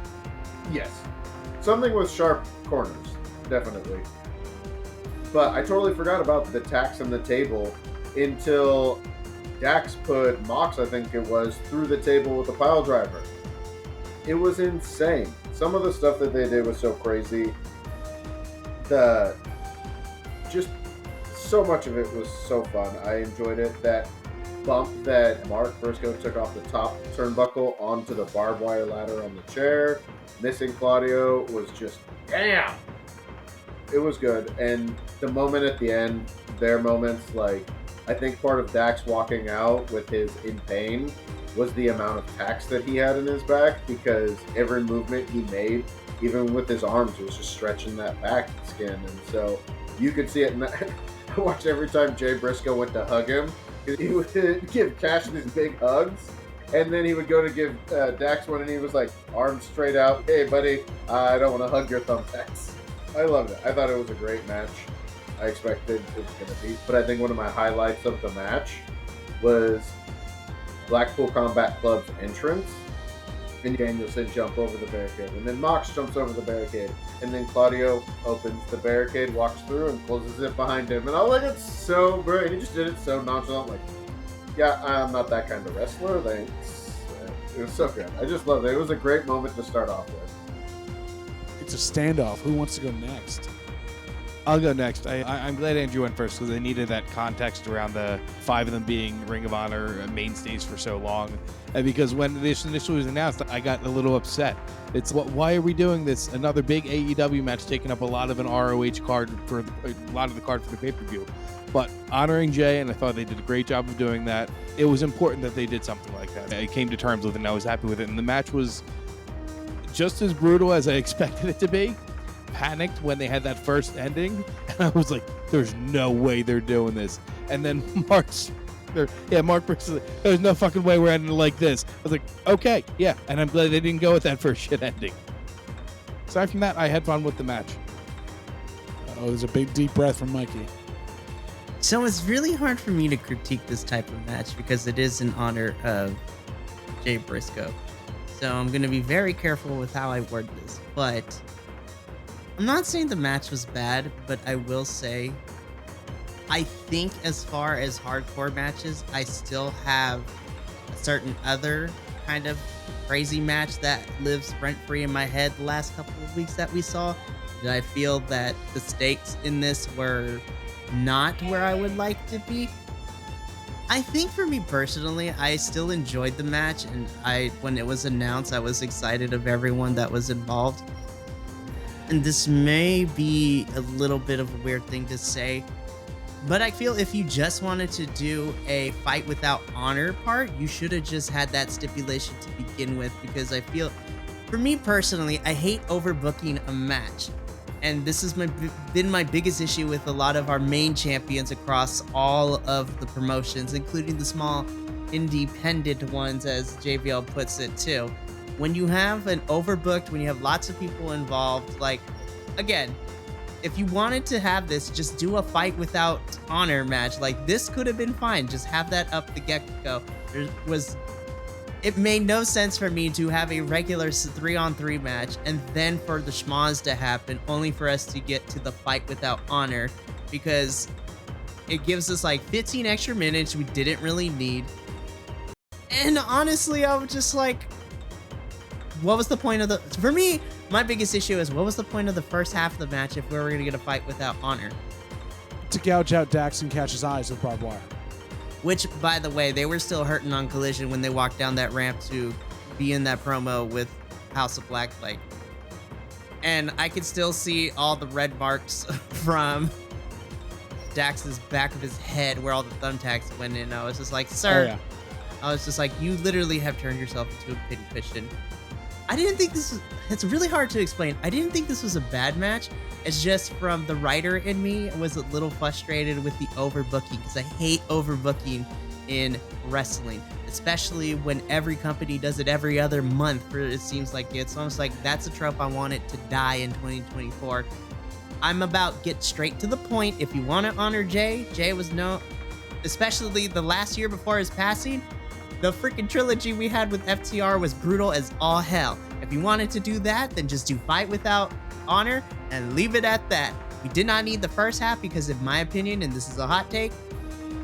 Yes. Something with sharp corners, definitely. But I totally forgot about the tacks on the table until Dax put Mox, I think it was, through the table with a pile driver. It was insane. Some of the stuff that they did was so crazy. Just so much of it was so fun. I enjoyed it. That bump that Mark Briscoe took off the top turnbuckle onto the barbed wire ladder on the chair, missing Claudio, was just, damn! It was good. And the moment at the end, their moments, like, I think part of Dax walking out with his in pain was the amount of tacks that he had in his back, because every movement he made, even with his arms, was just stretching that back skin. And so you could see it. I watched every time Jay Briscoe went to hug him, he would give Cash these big hugs, and then he would go to give Dax one, and he was like, arms straight out, hey buddy, I don't want to hug your thumbtacks. I loved it. I thought it was a great match. I expected it was going to be. But I think one of my highlights of the match was Blackpool Combat Club's entrance, and Danielson jump over the barricade, and then Mox jumps over the barricade, and then Claudio opens the barricade, walks through, and closes it behind him. And I was like, it's so great. He just did it so nonchalant, like, yeah, I'm not that kind of wrestler, thanks. It was so good. I just loved it. It was a great moment to start off with. It's a standoff. Who wants to go next? I'll go next. I'm glad Andrew went first, because they needed that context around the 5 of them being Ring of Honor mainstays for so long. And because when this initially was announced, I got a little upset. It's, why are we doing this? Another big AEW match taking up a lot of an ROH card for a lot of the card for the pay-per-view. But honoring Jay, and I thought they did a great job of doing that. It was important that they did something like that. I came to terms with it, and I was happy with it. And the match was just as brutal as I expected it to be. Panicked when they had that first ending, and I was like, there's no way they're doing this. And then Mark Brooks is like, there's no fucking way we're ending it like this. I was like, okay, yeah. And I'm glad they didn't go with that first shit ending. Aside from that, I had fun with the match. Oh, there's a big deep breath from Mikey. So it's really hard for me to critique this type of match because it is in honor of Jay Briscoe. So I'm going to be very careful with how I word this. But I'm not saying the match was bad, but I will say I think as far as hardcore matches, I still have a certain other kind of crazy match that lives rent-free in my head the last couple of weeks that we saw. Did I feel that the stakes in this were not where I would like to be? I think for me personally, I still enjoyed the match, and when it was announced, I was excited of everyone that was involved. And this may be a little bit of a weird thing to say, but I feel if you just wanted to do a fight without honor part, you should have just had that stipulation to begin with, because I feel, for me personally, I hate overbooking a match. And this has been my biggest issue with a lot of our main champions across all of the promotions, including the small independent ones, as JVL puts it too. When you have an overbooked, when you have lots of people involved, like, again, if you wanted to have this, just do a fight without honor match. Like, this could have been fine. Just have that up the get-go. It made no sense for me to have a regular 3-on-3 match and then for the schmoz to happen, only for us to get to the fight without honor, because it gives us like 15 extra minutes we didn't really need. And honestly, I was just like, what was the point of the... For me, my biggest issue is, what was the point of the first half of the match if we were going to get a fight without honor? To gouge out Dax and catch his eyes with barbed wire. Which, by the way, they were still hurting on Collision when they walked down that ramp to be in that promo with House of Black Flag. And I could still see all the red marks from Dax's back of his head where all the thumbtacks went in. I was just like, sir. Oh, yeah. I was just like, you literally have turned yourself into a pity cushion. I didn't think this was... It's really hard to explain. I didn't think this was a bad match. It's just from the writer in me was a little frustrated with the overbooking, because I hate overbooking in wrestling, especially when every company does it every other month. It seems like it's almost like that's a trope I want it to die in 2024. I'm about get straight to the point. If you want to honor Jay was no... Especially the last year before his passing, the freaking trilogy we had with FTR was brutal as all hell. If you wanted to do that, then just do fight without honor and leave it at that. We did not need the first half because, in my opinion, and this is a hot take,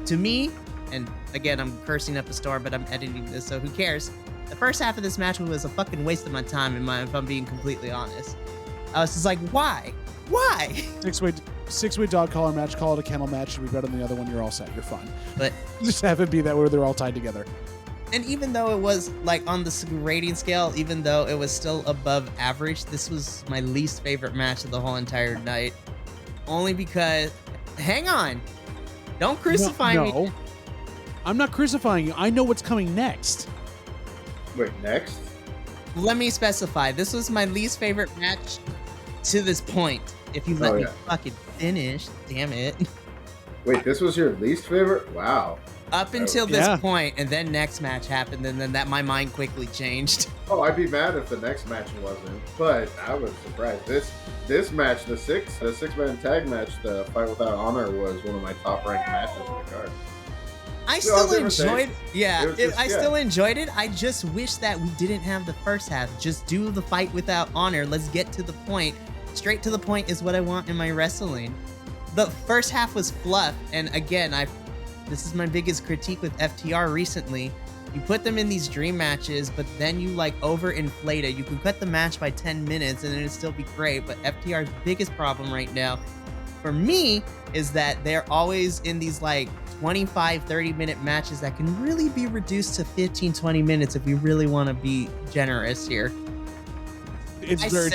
to me, and again, I'm cursing up a store, but I'm editing this, so who cares? The first half of this match was a fucking waste of my time, if I'm being completely honest. I was just like, why? Why? Six-way dog collar match, call it a kennel match. We bet on the other one, you're all set. You're fine. But just have it be that where they're all tied together. And even though it was like on the rating scale, even though it was still above average, this was my least favorite match of the whole entire night. Only because, hang on, don't crucify me. No, I'm not crucifying you. I know what's coming next. Wait, next? Let me specify. This was my least favorite match to this point. If you let me fucking finish, damn it. Wait, this was your least favorite? Wow. Up until this point, and then next match happened, and then that my mind quickly changed. Oh, I'd be mad if the next match wasn't, but I was surprised. This match, the six-man tag match, the Fight Without Honor, was one of my top-ranked matches in the card. I still enjoyed it. I just wish that we didn't have the first half. Just do the Fight Without Honor. Let's get to the point. Straight to the point is what I want in my wrestling. The first half was fluff, and again, this is my biggest critique with FTR recently. You put them in these dream matches, but then you like overinflate it. You can cut the match by 10 minutes and it'd still be great, but FTR's biggest problem right now for me is that they're always in these like 25, 30-minute matches that can really be reduced to 15, 20 minutes if you really want to be generous here. This was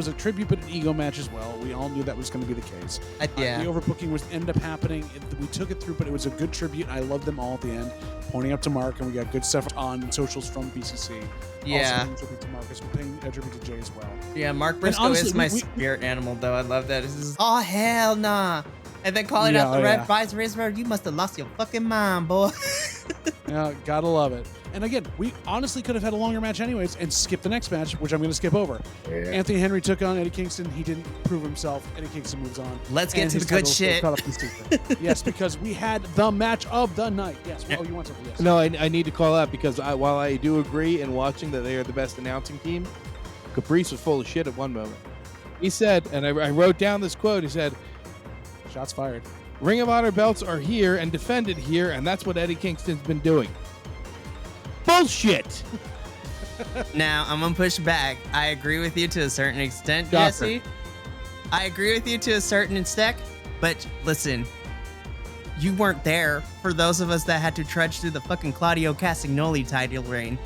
a tribute, but an ego match as well. We all knew that was going to be the case. The overbooking ended up happening. We took it through, but it was a good tribute. I loved them all at the end, pointing up to Mark, and we got good stuff on socials from BCC. Yeah. Also paying tribute to Marcus. We're paying a tribute to Jay as well. Yeah, Mark Briscoe honestly, is my spirit animal, though. I love that. This is, oh, hell nah. And then calling out the red vice racer, you must have lost your fucking mind, boy. Yeah, gotta love it. And again, we honestly could have had a longer match anyways and skipped the next match, which I'm going to skip over. Yeah. Anthony Henry took on Eddie Kingston. He didn't prove himself. Eddie Kingston moves on. Let's get to the good shit. Yes, because we had the match of the night. Yes. Oh, you want something? Yes. No, I need to call out because while I do agree in watching that they are the best announcing team, Caprice was full of shit at one moment. He said, and I wrote down this quote, he said, shots fired. Ring of Honor belts are here and defended here, and that's what Eddie Kingston's been doing. bullshit. Now, I'm going to push back. I agree with you to a certain extent, Shocker. Jesse. I agree with you to a certain extent, but listen, you weren't there for those of us that had to trudge through the fucking Claudio Castagnoli title reign.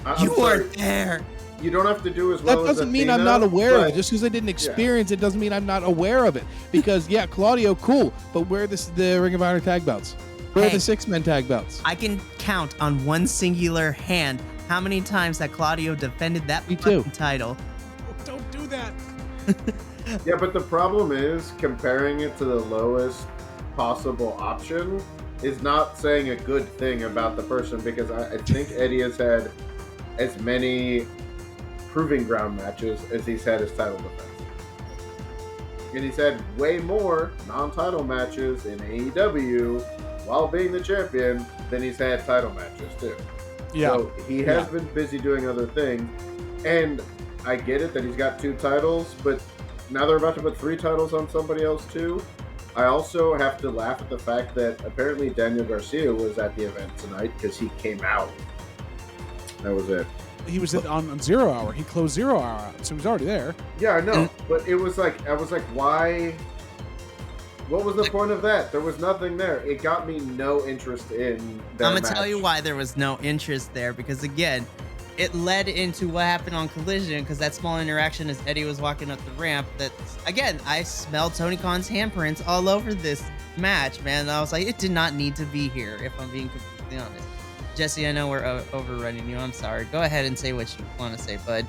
I'm You sorry. weren't there. You don't have to do as That well as doesn't mean I'm Athena, not aware of but- it. Just because I didn't experience it doesn't mean I'm not aware of it. Because, yeah, Claudio, cool. But where are the Ring of Honor tag belts? Where are Hey. the 6-man tag belts? I can count on one singular hand how many times that Claudio defended that Me too. fucking title. Don't do that. Yeah, but the problem is comparing it to the lowest possible option is not saying a good thing about the person, because I think Eddie has had as many proving ground matches as he's had his title defense. And he's had way more non-title matches in AEW while being the champion than he's had title matches too. Yeah. So he has been busy doing other things. And I get it that he's got 2 titles, but now they're about to put 3 titles on somebody else too. I also have to laugh at the fact that apparently Daniel Garcia was at the event tonight because he came out. That was it. He was on 0 Hour. He closed 0 Hour out, so he was already there. Yeah, I know. But it was like, I was like, why? What was the point of that? There was nothing there. It got me no interest in that I'm going to match. tell you why there was no interest there, because again, it led into what happened on Collision, because that small interaction as Eddie was walking up the ramp, that, again, I smelled Tony Khan's handprints all over this match, man. I was like, it did not need to be here, if I'm being completely honest. Jesse, I know we're overrunning you. I'm sorry. Go ahead and say what you want to say, bud.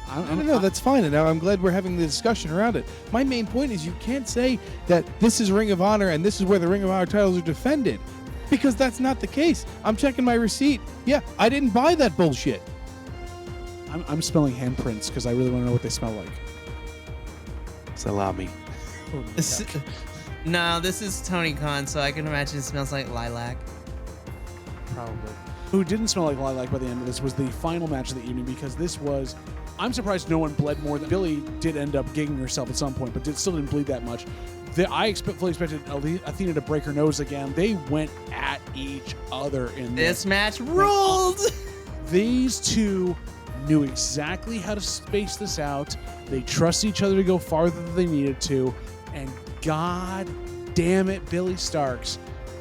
I don't know. That's fine. And now I'm glad we're having the discussion around it. My main point is you can't say that this is Ring of Honor and this is where the Ring of Honor titles are defended, because that's not the case. I'm checking my receipt. Yeah, I didn't buy that bullshit. I'm smelling handprints because I really want to know what they smell like. Salami. No, this is Tony Khan, so I can imagine it smells like lilac. Probably. Who didn't smell like lilac by the end of this was the final match of the evening, because this was, I'm surprised no one bled more than Billy did end up gigging herself at some point, but still didn't bleed that much. I fully expected Athena to break her nose again. They went at each other in This match ruled! These two knew exactly how to space this out. They trusted each other to go farther than they needed to, and god damn it, Billy Starks,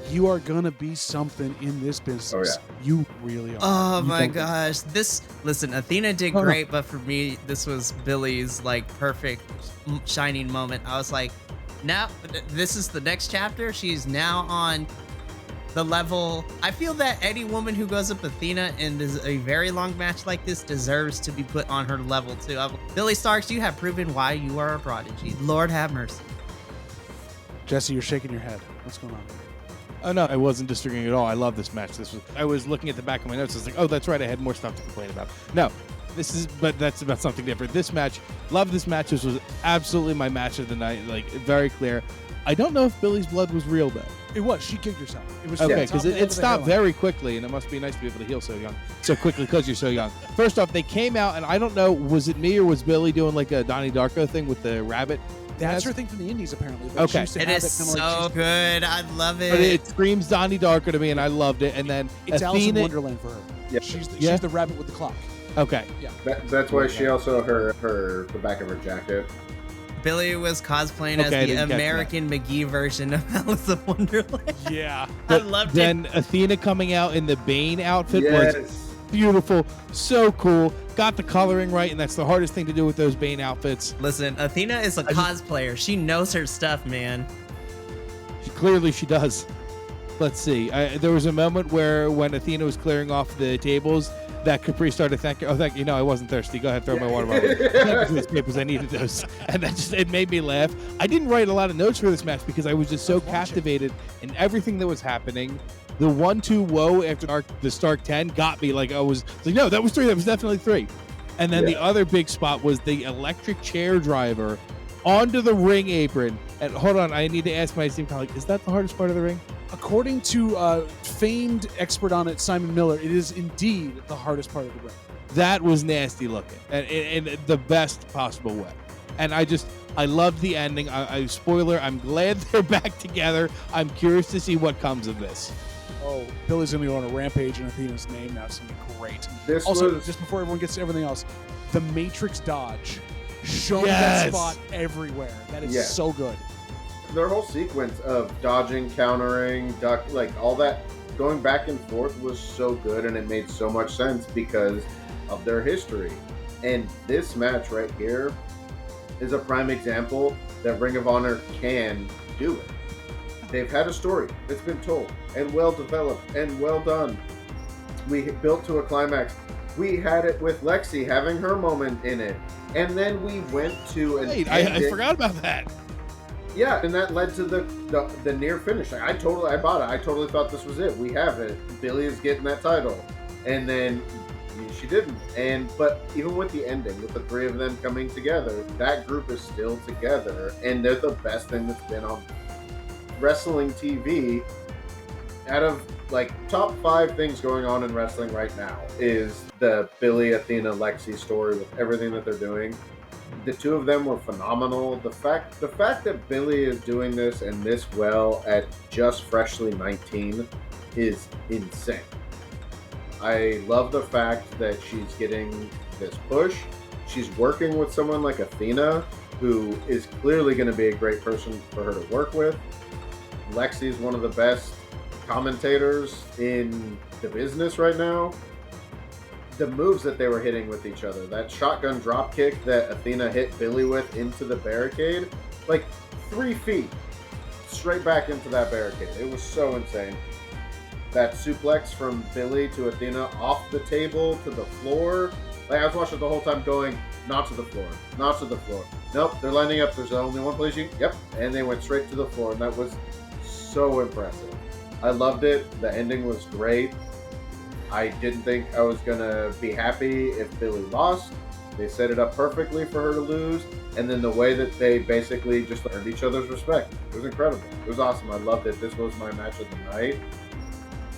you are gonna be something in this business. Oh, yeah. You really are. Oh You my don't- gosh. Listen, Athena did Hold on. great, but for me, this was Billy's like perfect shining moment. I was like, now this is the next chapter. She's now on the level. I feel that any woman who goes up Athena and does a very long match like this deserves to be put on her level too. Billy Starks, you have proven why you are a prodigy. Lord have mercy. Jesse, you're shaking your head. What's going on? Oh no, I wasn't disagreeing at all. I love this match. I was looking at the back of my notes. I was like, oh, that's right. I had more stuff to complain about. No, but that's about something different. This match, love this match. This was absolutely my match of the night. Like, very clear. I don't know if Billy's blood was real though. It was. She kicked herself. It was Okay, top because of the head it of the stopped hairline. very quickly, and it must be nice to be able to heal so quickly because you're so young. First off, they came out, and I don't know, was it me or was Billy doing like a Donnie Darko thing with the rabbit? That's her thing from the Indies, apparently. But she Okay. used to It have is kinda so like she's- good. I love But it. it screams Donnie Darko to me, and I loved it. And then It's Alice in Athena. Wonderland for her. Yeah. She's Yeah. the rabbit with the clock. Okay. Yeah. That's why she also the back of her jacket. Billy was cosplaying Okay, I as didn't the catch that. American McGee version of Alice in Wonderland. Yeah. I But loved then Athena coming out in the Bane outfit Yes. was beautiful, so cool. Got the coloring right, and that's the hardest thing to do with those Bane outfits. Listen, Athena is a cosplayer. She knows her stuff, man. Clearly, she does. Let's see. There was a moment where when Athena was clearing off the tables, that Capri started thanking. Oh, thank you. No, I wasn't thirsty. Go ahead, throw my water bottle. Thank you, these papers. I needed those, and it made me laugh. I didn't write a lot of notes for this match because I was just so captivated in everything that was happening. The 1-2 whoa after the Stark 10 got me. Like I was like, no, that was 3. That was definitely 3. And then the other big spot was the electric chair driver onto the ring apron. And hold on, I need to ask my esteemed colleague: is that the hardest part of the ring? According to famed expert on it, Simon Miller, it is indeed the hardest part of the ring. That was nasty looking, and in the best possible way. And I loved the ending. Spoiler: I'm glad they're back together. I'm curious to see what comes of this. Oh, Billy's going to go on a rampage in Athena's name now. It's going to be great. This Also, was just before everyone gets to everything else, the Matrix dodge. Showing Yes. that spot everywhere. That is Yeah. so good. their whole sequence of dodging, countering, duck, like all that going back and forth was so good, and it made so much sense because of their history. And this match right here is a prime example that Ring of Honor can do it. They've had a story that's been told and well developed and well done. We built to a climax. We had it with Lexi having her moment in it, and then we went to an Wait, I ending. forgot about that. Yeah, and that led to the near finish. I bought it. I totally thought this was it. We have it. Billy is getting that title, and then she didn't. But even with the ending, with the three of them coming together, that group is still together, and they're the best thing that's been on wrestling TV. Out of like top 5 things going on in wrestling right now is the Billy, Athena, Lexi story with everything that they're doing. The two of them were phenomenal. The fact that Billy is doing this and this well at just freshly 19 is insane. I love the fact that she's getting this push. She's working with someone like Athena, who is clearly going to be a great person for her to work with. Lexi is one of the best commentators in the business right now. The moves that they were hitting with each other, that shotgun drop kick that Athena hit Billy with into the barricade, like 3 feet straight back into that barricade. It was so insane. That suplex from Billy to Athena off the table to the floor. Like I was watching the whole time going, not to the floor, not to the floor. Nope, they're lining up. There's only one place yep. And they went straight to the floor, and that was so impressive. I loved it. The ending was great. I didn't think I was going to be happy if Billy lost. They set it up perfectly for her to lose. And then the way that they basically just earned each other's respect. It was incredible. It was awesome. I loved it. This was my match of the night.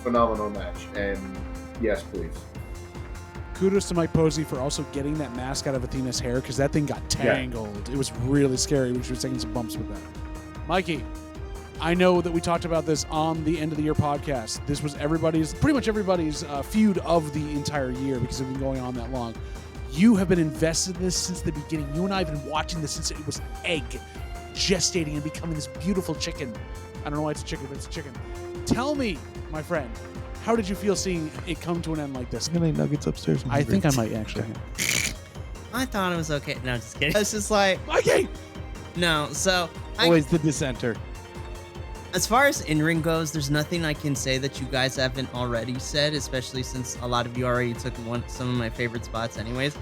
Phenomenal match. And yes, please. Kudos to Mike Posey for also getting that mask out of Athena's hair because that thing got tangled. It was really scary when she was taking some bumps with that. Mikey, I know that we talked about this on the end of the year podcast. This was pretty much everybody's feud of the entire year because it's been going on that long. You have been invested in this since the beginning. You and I have been watching this since it was egg, gestating and becoming this beautiful chicken. I don't know why it's a chicken, but it's a chicken. Tell me, my friend, how did you feel seeing it come to an end like this? I'm gonna eat nuggets upstairs. I think I might actually. I thought it was okay. No, just kidding. It's just like, Mikey! no, so Always the dissenter. as far as in-ring goes, there's nothing I can say that you guys haven't already said, especially since a lot of you already took some of my favorite spots anyways.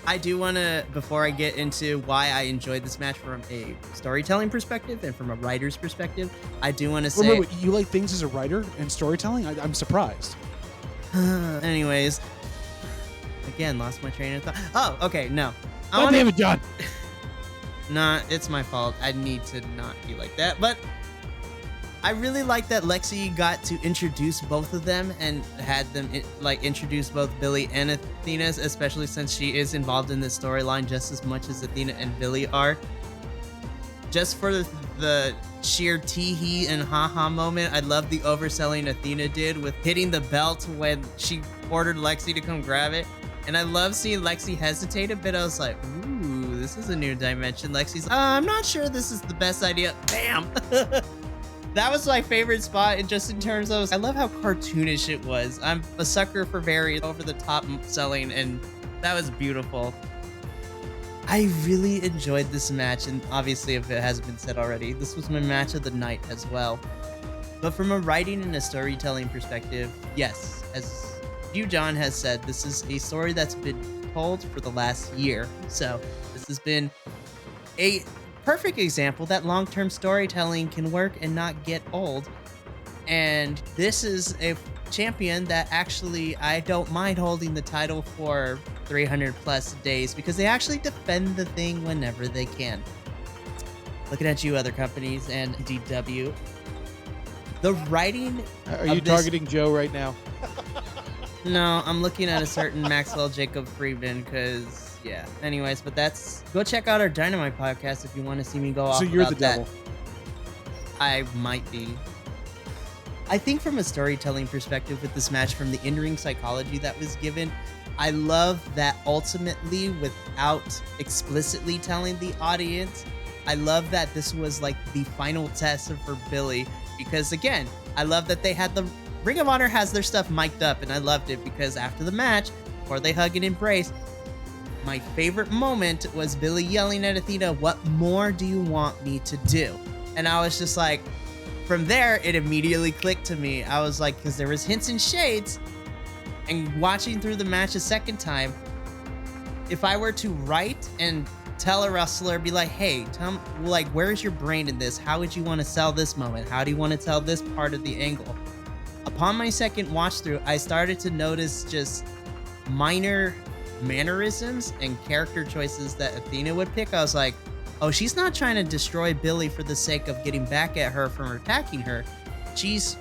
I do want to, before I get into why I enjoyed this match from a storytelling perspective and from a writer's perspective, I do want to say... Wait, you like things as a writer and storytelling? I'm surprised. anyways, again, lost my train of thought. Oh, okay, no. God damn it, John. Nah, it's my fault. I need to not be like that. But I really like that Lexi got to introduce both of them and had them introduce both Billy and Athena, especially since she is involved in this storyline just as much as Athena and Billy are. Just for the sheer tee-hee and ha-ha moment, I love the overselling Athena did with hitting the belt when she ordered Lexi to come grab it. And I love seeing Lexi hesitate a bit. I was like, ooh, this is a new dimension. Lexi's like, I'm not sure this is the best idea. Bam! That was my favorite spot, and just in terms of, I love how cartoonish it was. I'm a sucker for very over-the-top selling, and that was beautiful. I really enjoyed this match, and obviously, if it hasn't been said already, this was my match of the night as well. But from a writing and a storytelling perspective, yes, as you, John, has said, this is a story that's been told for the last year. So this has been a perfect example that long-term storytelling can work and not get old. And this is a champion that actually I don't mind holding the title for 300 plus days because they actually defend the thing whenever they can. Looking at you, other companies, and DW. The writing. Are you targeting Joe right now? No, I'm looking at a certain Maxwell Jacob Friedman because. Yeah. Anyways, but go check out our Dynamite podcast if you want to see me go off. So you're about the devil. I might be. I think from a storytelling perspective with this match, from the in-ring psychology that was given, I love that ultimately, without explicitly telling the audience, I love that this was like the final test for Billie, because again, I love that they had the Ring of Honor has their stuff mic'd up, and I loved it because after the match, before they hug and embrace, my favorite moment was Billie yelling at Athena, "What more do you want me to do?" And I was just like, from there, it immediately clicked to me. I was like, because there was hints and shades, and watching through the match a second time, if I were to write and tell a wrestler, be like, hey, like, where's your brain in this? How would you want to sell this moment? How do you want to tell this part of the angle? Upon my second watch through, I started to notice just minor mannerisms and character choices that Athena would pick. I was like, oh, she's not trying to destroy Billie for the sake of getting back at her from attacking her. She's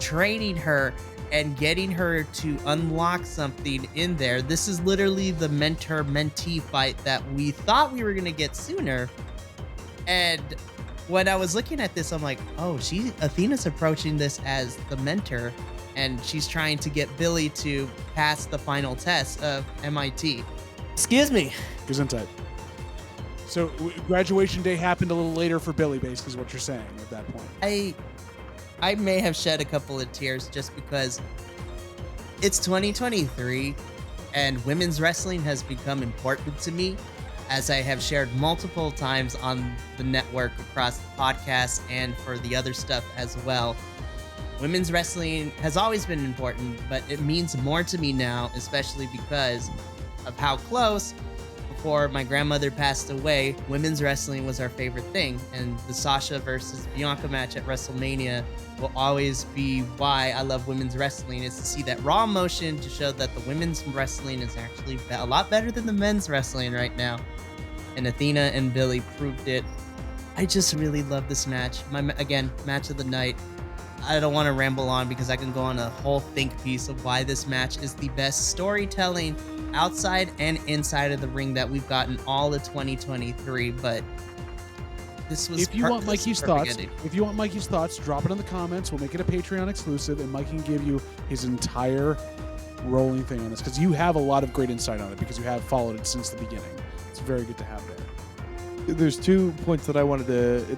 training her and getting her to unlock something in there. This is literally the mentor-mentee fight that we thought we were going to get sooner. And when I was looking at this, I'm like, oh, Athena's approaching this as the mentor, and she's trying to get Billie to pass the final test of MIT. Excuse me. Gesundheit. So graduation day happened a little later for Billie, basically, is what you're saying at that point. I may have shed a couple of tears just because it's 2023 and women's wrestling has become important to me, as I have shared multiple times on the network across the podcast and for the other stuff as well. Women's wrestling has always been important, but it means more to me now, especially because of how close, before my grandmother passed away, women's wrestling was our favorite thing. And the Sasha versus Bianca match at WrestleMania will always be why I love women's wrestling, is to see that raw emotion, to show that the women's wrestling is actually a lot better than the men's wrestling right now. And Athena and Billie proved it. I just really love this match. Again, match of the night. I don't want to ramble on because I can go on a whole think piece of why this match is the best storytelling outside and inside of the ring that we've gotten all of 2023. But this was if you want Mikey's thoughts, drop it in the comments. We'll make it a Patreon exclusive, and Mike can give you his entire rolling thing on this, because you have a lot of great insight on it because you have followed it since the beginning. It's very good to have there. There's 2 points that I wanted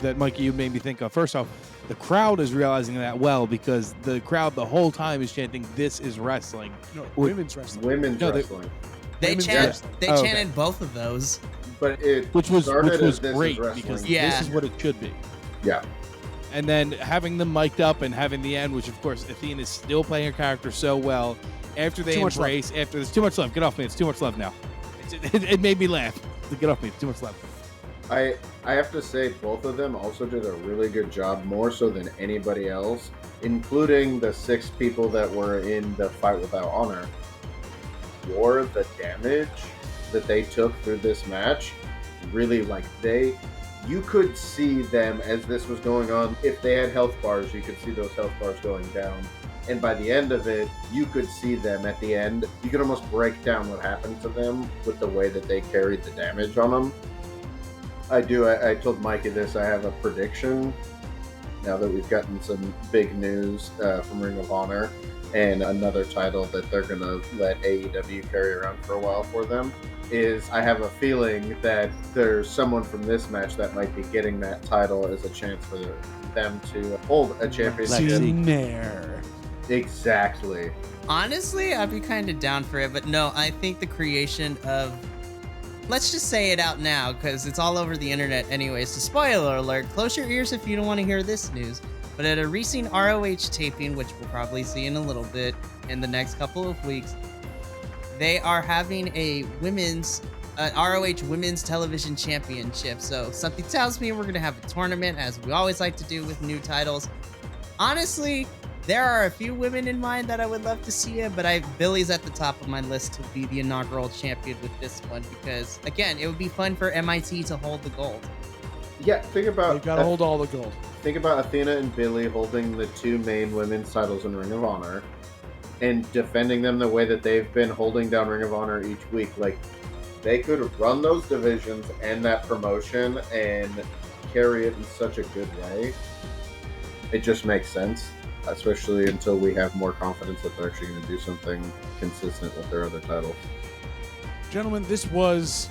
that Mikey, you made me think of. First off, the crowd is realizing that well, because the crowd the whole time is chanting, "This is wrestling." No, women's wrestling. Women's wrestling. They chanted both of those. But which was as great, because this is what it should be. Yeah. And then having them mic'd up and having the end, which of course Athena is still playing her character so well. After they embrace, after there's too much love. Get off me! It's too much love now. It made me laugh. Get off me! It's too much love. I have to say, both of them also did a really good job, more so than anybody else, including the 6 people that were in the Fight Without Honor. The damage that they took through this match, really, like, you could see them as this was going on. If they had health bars, you could see those health bars going down. And by the end of it, you could see them at the end. You could almost break down what happened to them with the way that they carried the damage on them. I told Mikey this. I have a prediction now that we've gotten some big news from Ring of Honor and another title that they're going to let AEW carry around for a while for them. I have a feeling that there's someone from this match that might be getting that title as a chance for them to hold a championship. Exactly. Honestly, I'd be kind of down for it, but no, I think the creation of, let's just say it out now because it's all over the internet anyways. So spoiler alert, close your ears if you don't want to hear this news. But at a recent ROH taping, which we'll probably see in a little bit in the next couple of weeks, they are having a ROH Women's Television Championship. So something tells me we're going to have a tournament, as we always like to do with new titles. Honestly, there are a few women in mind that I would love to see it, but Billie's at the top of my list to be the inaugural champion with this one, because again, it would be fun for MIT to hold the gold. Yeah, think about... They've got to hold all the gold. Think about Athena and Billie holding the 2 main women's titles in Ring of Honor and defending them the way that they've been holding down Ring of Honor each week. Like, they could run those divisions and that promotion and carry it in such a good way. It just makes sense. especially until we have more confidence that they're actually going to do something consistent with their other titles. Gentlemen, this was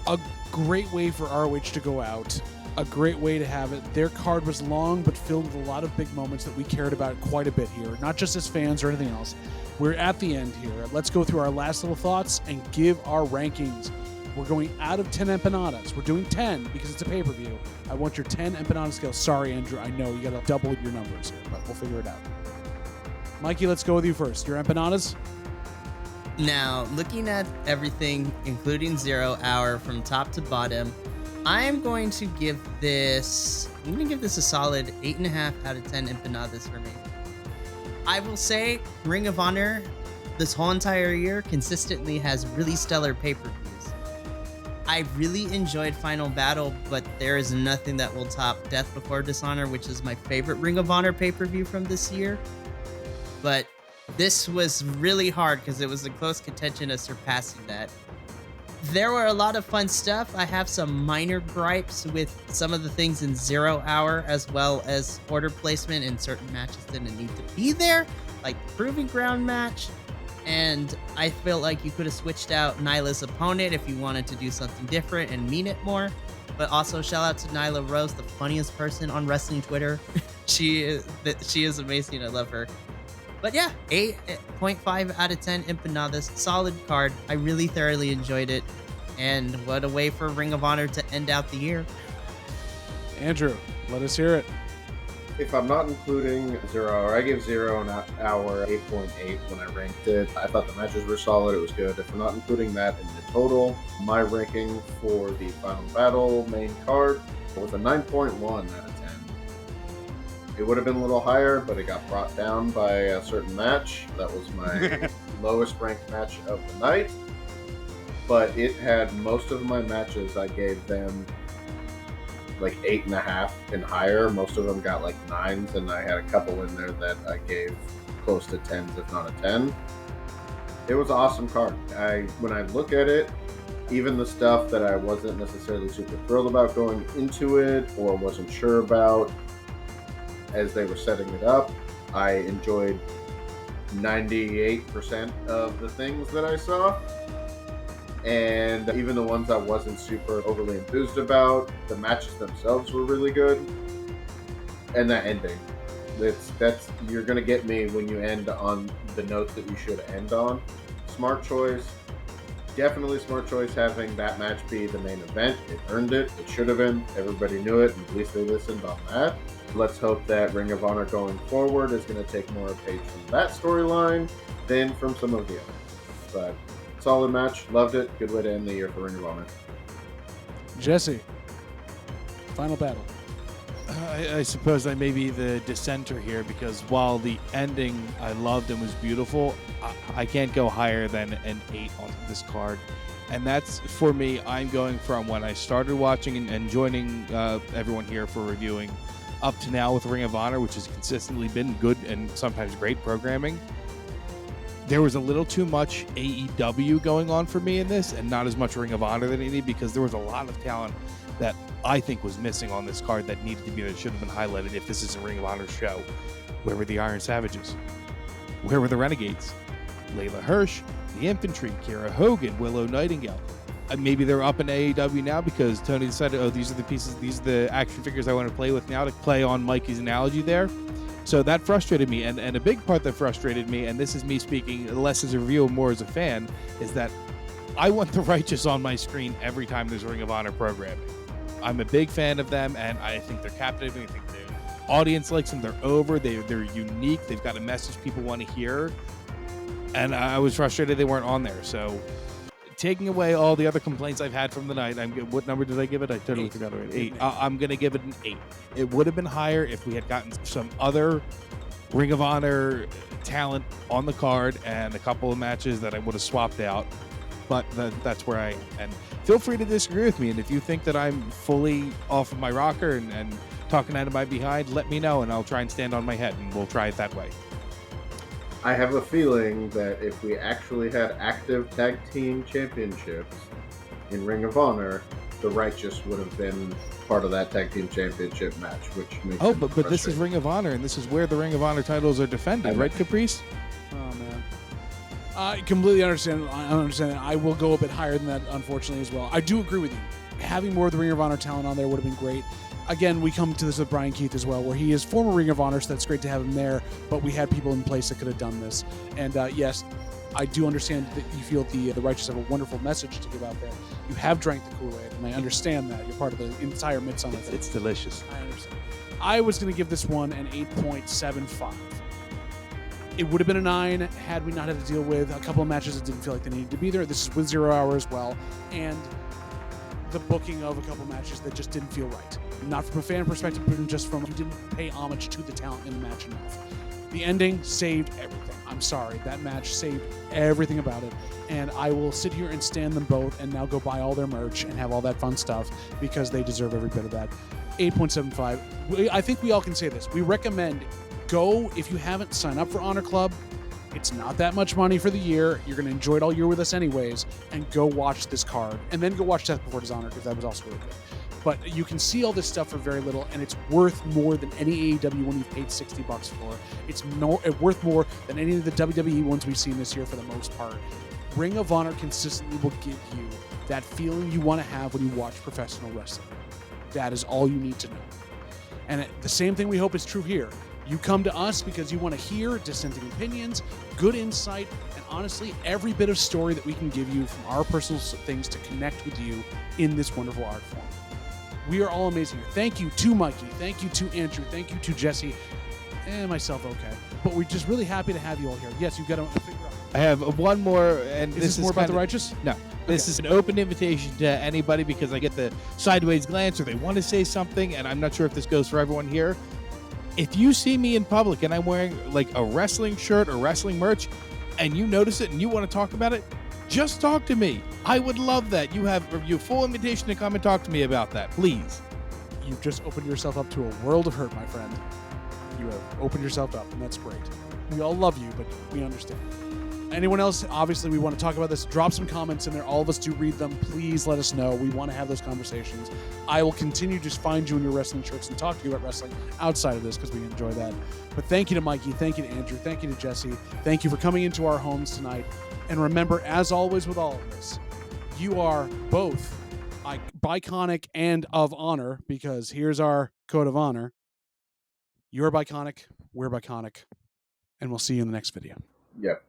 a great way for ROH to go out. A great way to have it. Their card was long, but filled with a lot of big moments that we cared about quite a bit here, not just as fans or anything else. We're at the end here. Let's go through our last little thoughts and give our rankings. We're going out of 10 empanadas. We're doing 10 because it's a pay-per-view. I want your 10 empanada scale. Sorry, Andrew. I know you got to double your numbers here, but we'll figure it out. Mikey, let's go with you first. Your empanadas? Now, looking at everything, including 0 hour from top to bottom, I'm going to give this a solid 8.5 out of 10 empanadas for me. I will say Ring of Honor this whole entire year consistently has really stellar pay-per-views. I really enjoyed Final Battle, but there is nothing that will top Death Before Dishonor, which is my favorite Ring of Honor pay-per-view from this year. But this was really hard because it was a close contention of surpassing that. There were a lot of fun stuff. I have some minor gripes with some of the things in 0 hour, as well as order placement in certain matches didn't need to be there, like the Proving Ground match. And I felt like you could have switched out Nyla's opponent if you wanted to do something different and mean it more. But also shout out to Nyla Rose, the funniest person on wrestling Twitter. She is amazing. I love her. But yeah, 8.5 out of 10 empanadas. Solid card. I really thoroughly enjoyed it. And what a way for Ring of Honor to end out the year. Andrew, let us hear it. If I'm not including 0 hour, I give 0 hour 8.8 when I ranked it. I thought the matches were solid. It was good. If I'm not including that in the total, my ranking for the Final Battle main card was a 9.1 out of 10. It would have been a little higher, but it got brought down by a certain match. That was my lowest ranked match of the night. But it had most of my matches, I gave them like 8.5 and higher. Most of them got like 9s, and I had a couple in there that I gave close to 10s, if not a 10. It was an awesome card. When I look at it, even the stuff that I wasn't necessarily super thrilled about going into it or wasn't sure about as they were setting it up, I enjoyed 98% of the things that I saw. And even the ones I wasn't super overly enthused about, the matches themselves were really good. And that ending, that's you're gonna get me when you end on the notes that you should end on. Smart choice, definitely smart choice having that match be the main event. It earned it. It should have been. Everybody knew it, and at least they listened on that. Let's hope that Ring of Honor going forward is going to take more of a page from that storyline than from some of the others. But solid match, loved it. Good way to end the year for Ring of Honor. Jesse, Final Battle. I suppose I may be the dissenter here because while the ending I loved and was beautiful, I can't go higher than an 8 on this card. And that's, for me, I'm going from when I started watching and joining everyone here for reviewing up to now with Ring of Honor, which has consistently been good and sometimes great programming. There was a little too much AEW going on for me in this and not as much Ring of Honor than it needed because there was a lot of talent that I think was missing on this card that needed to be, that should have been highlighted if this is a Ring of Honor show. Where were the Iron Savages? Where were the Renegades? Layla Hirsch, the Infantry, Kira Hogan, Willow Nightingale. Maybe they're up in AEW now because Tony decided, oh, these are the pieces, these are the action figures I want to play with now, to play on Mikey's analogy there. So that frustrated me. And a big part that frustrated me, and this is me speaking less as a reviewer, more as a fan, is that I want the Righteous on my screen every time there's Ring of Honor programming. I'm a big fan of them, and I think they're captivating. I think the audience likes them. They're over. They're unique. They've got a message people want to hear. And I was frustrated they weren't on there. So taking away all the other complaints I've had from the night, what number did I give it? I totally forgot already. 8. I'm going to give it an 8. It would have been higher if we had gotten some other Ring of Honor talent on the card and a couple of matches that I would have swapped out. But that's where I am. And feel free to disagree with me. And if you think that I'm fully off of my rocker and talking out of my behind, let me know, and I'll try and stand on my head, and we'll try it that way. I have a feeling that if we actually had active tag team championships in Ring of Honor, the Righteous would have been part of that tag team championship match, which makes Oh, it but this is frustrating. Ring of Honor, and this is where the Ring of Honor titles are defended, right, Caprice? Oh man, I completely understand. I understand that. I will go a bit higher than that, unfortunately, as well. I do agree with you. Having more of the Ring of Honor talent on there would have been great. Again, we come to this with Brian Keith as well, where he is former Ring of Honor, so that's great to have him there. But we had people in place that could have done this. And yes, I do understand that you feel the Righteous have a wonderful message to give out there. You have drank the Kool-Aid, and I understand that. You're part of the entire Midsummer thing. It's delicious. I understand. I was going to give this one an 8.75. It would have been a 9 had we not had to deal with a couple of matches that didn't feel like they needed to be there. This is with 0 hour as well. And the booking of a couple matches that just didn't feel right. Not from a fan perspective, but just from you didn't pay homage to the talent in the match enough. The ending saved everything. I'm sorry. That match saved everything about it. And I will sit here and stand them both and now go buy all their merch and have all that fun stuff because they deserve every bit of that. 8.75. I think we all can say this. We recommend go if you haven't signed up for Honor Club. It's not that much money for the year. You're going to enjoy it all year with us anyways. And go watch this card. And then go watch Death Before Dishonor because that was also really good. But you can see all this stuff for very little, and it's worth more than any AEW one you've paid $60 for. It's worth more than any of the WWE ones we've seen this year for the most part. Ring of Honor consistently will give you that feeling you want to have when you watch professional wrestling. That is all you need to know. And the same thing we hope is true here. You come to us because you want to hear dissenting opinions, good insight, and honestly, every bit of story that we can give you from our personal things to connect with you in this wonderful art form. We are all amazing here. Thank you to Mikey. Thank you to Andrew. Thank you to Jesse. And myself, okay. But we're just really happy to have you all here. Yes, you've got to figure out. I have one more, and Is this more about the Righteous? No. This is an open invitation to anybody because I get the sideways glance or they want to say something, and I'm not sure if this goes for everyone here. If you see me in public and I'm wearing like a wrestling shirt or wrestling merch, and you notice it and you want to talk about it, just talk to me. I would love that. You have your full invitation to come and talk to me about that, please. You've just opened yourself up to a world of hurt, my friend. You have opened yourself up, and that's great. We all love you, but we understand. Anyone else, obviously, we want to talk about this. Drop some comments in there. All of us do read them. Please let us know. We want to have those conversations. I will continue to just find you in your wrestling shirts and talk to you about wrestling outside of this because we enjoy that. But thank you to Mikey. Thank you to Andrew. Thank you to Jesse. Thank you for coming into our homes tonight. And remember, as always with all of this, you are both Biconic and of honor because here's our code of honor. You're Biconic. We're Biconic. And we'll see you in the next video. Yep.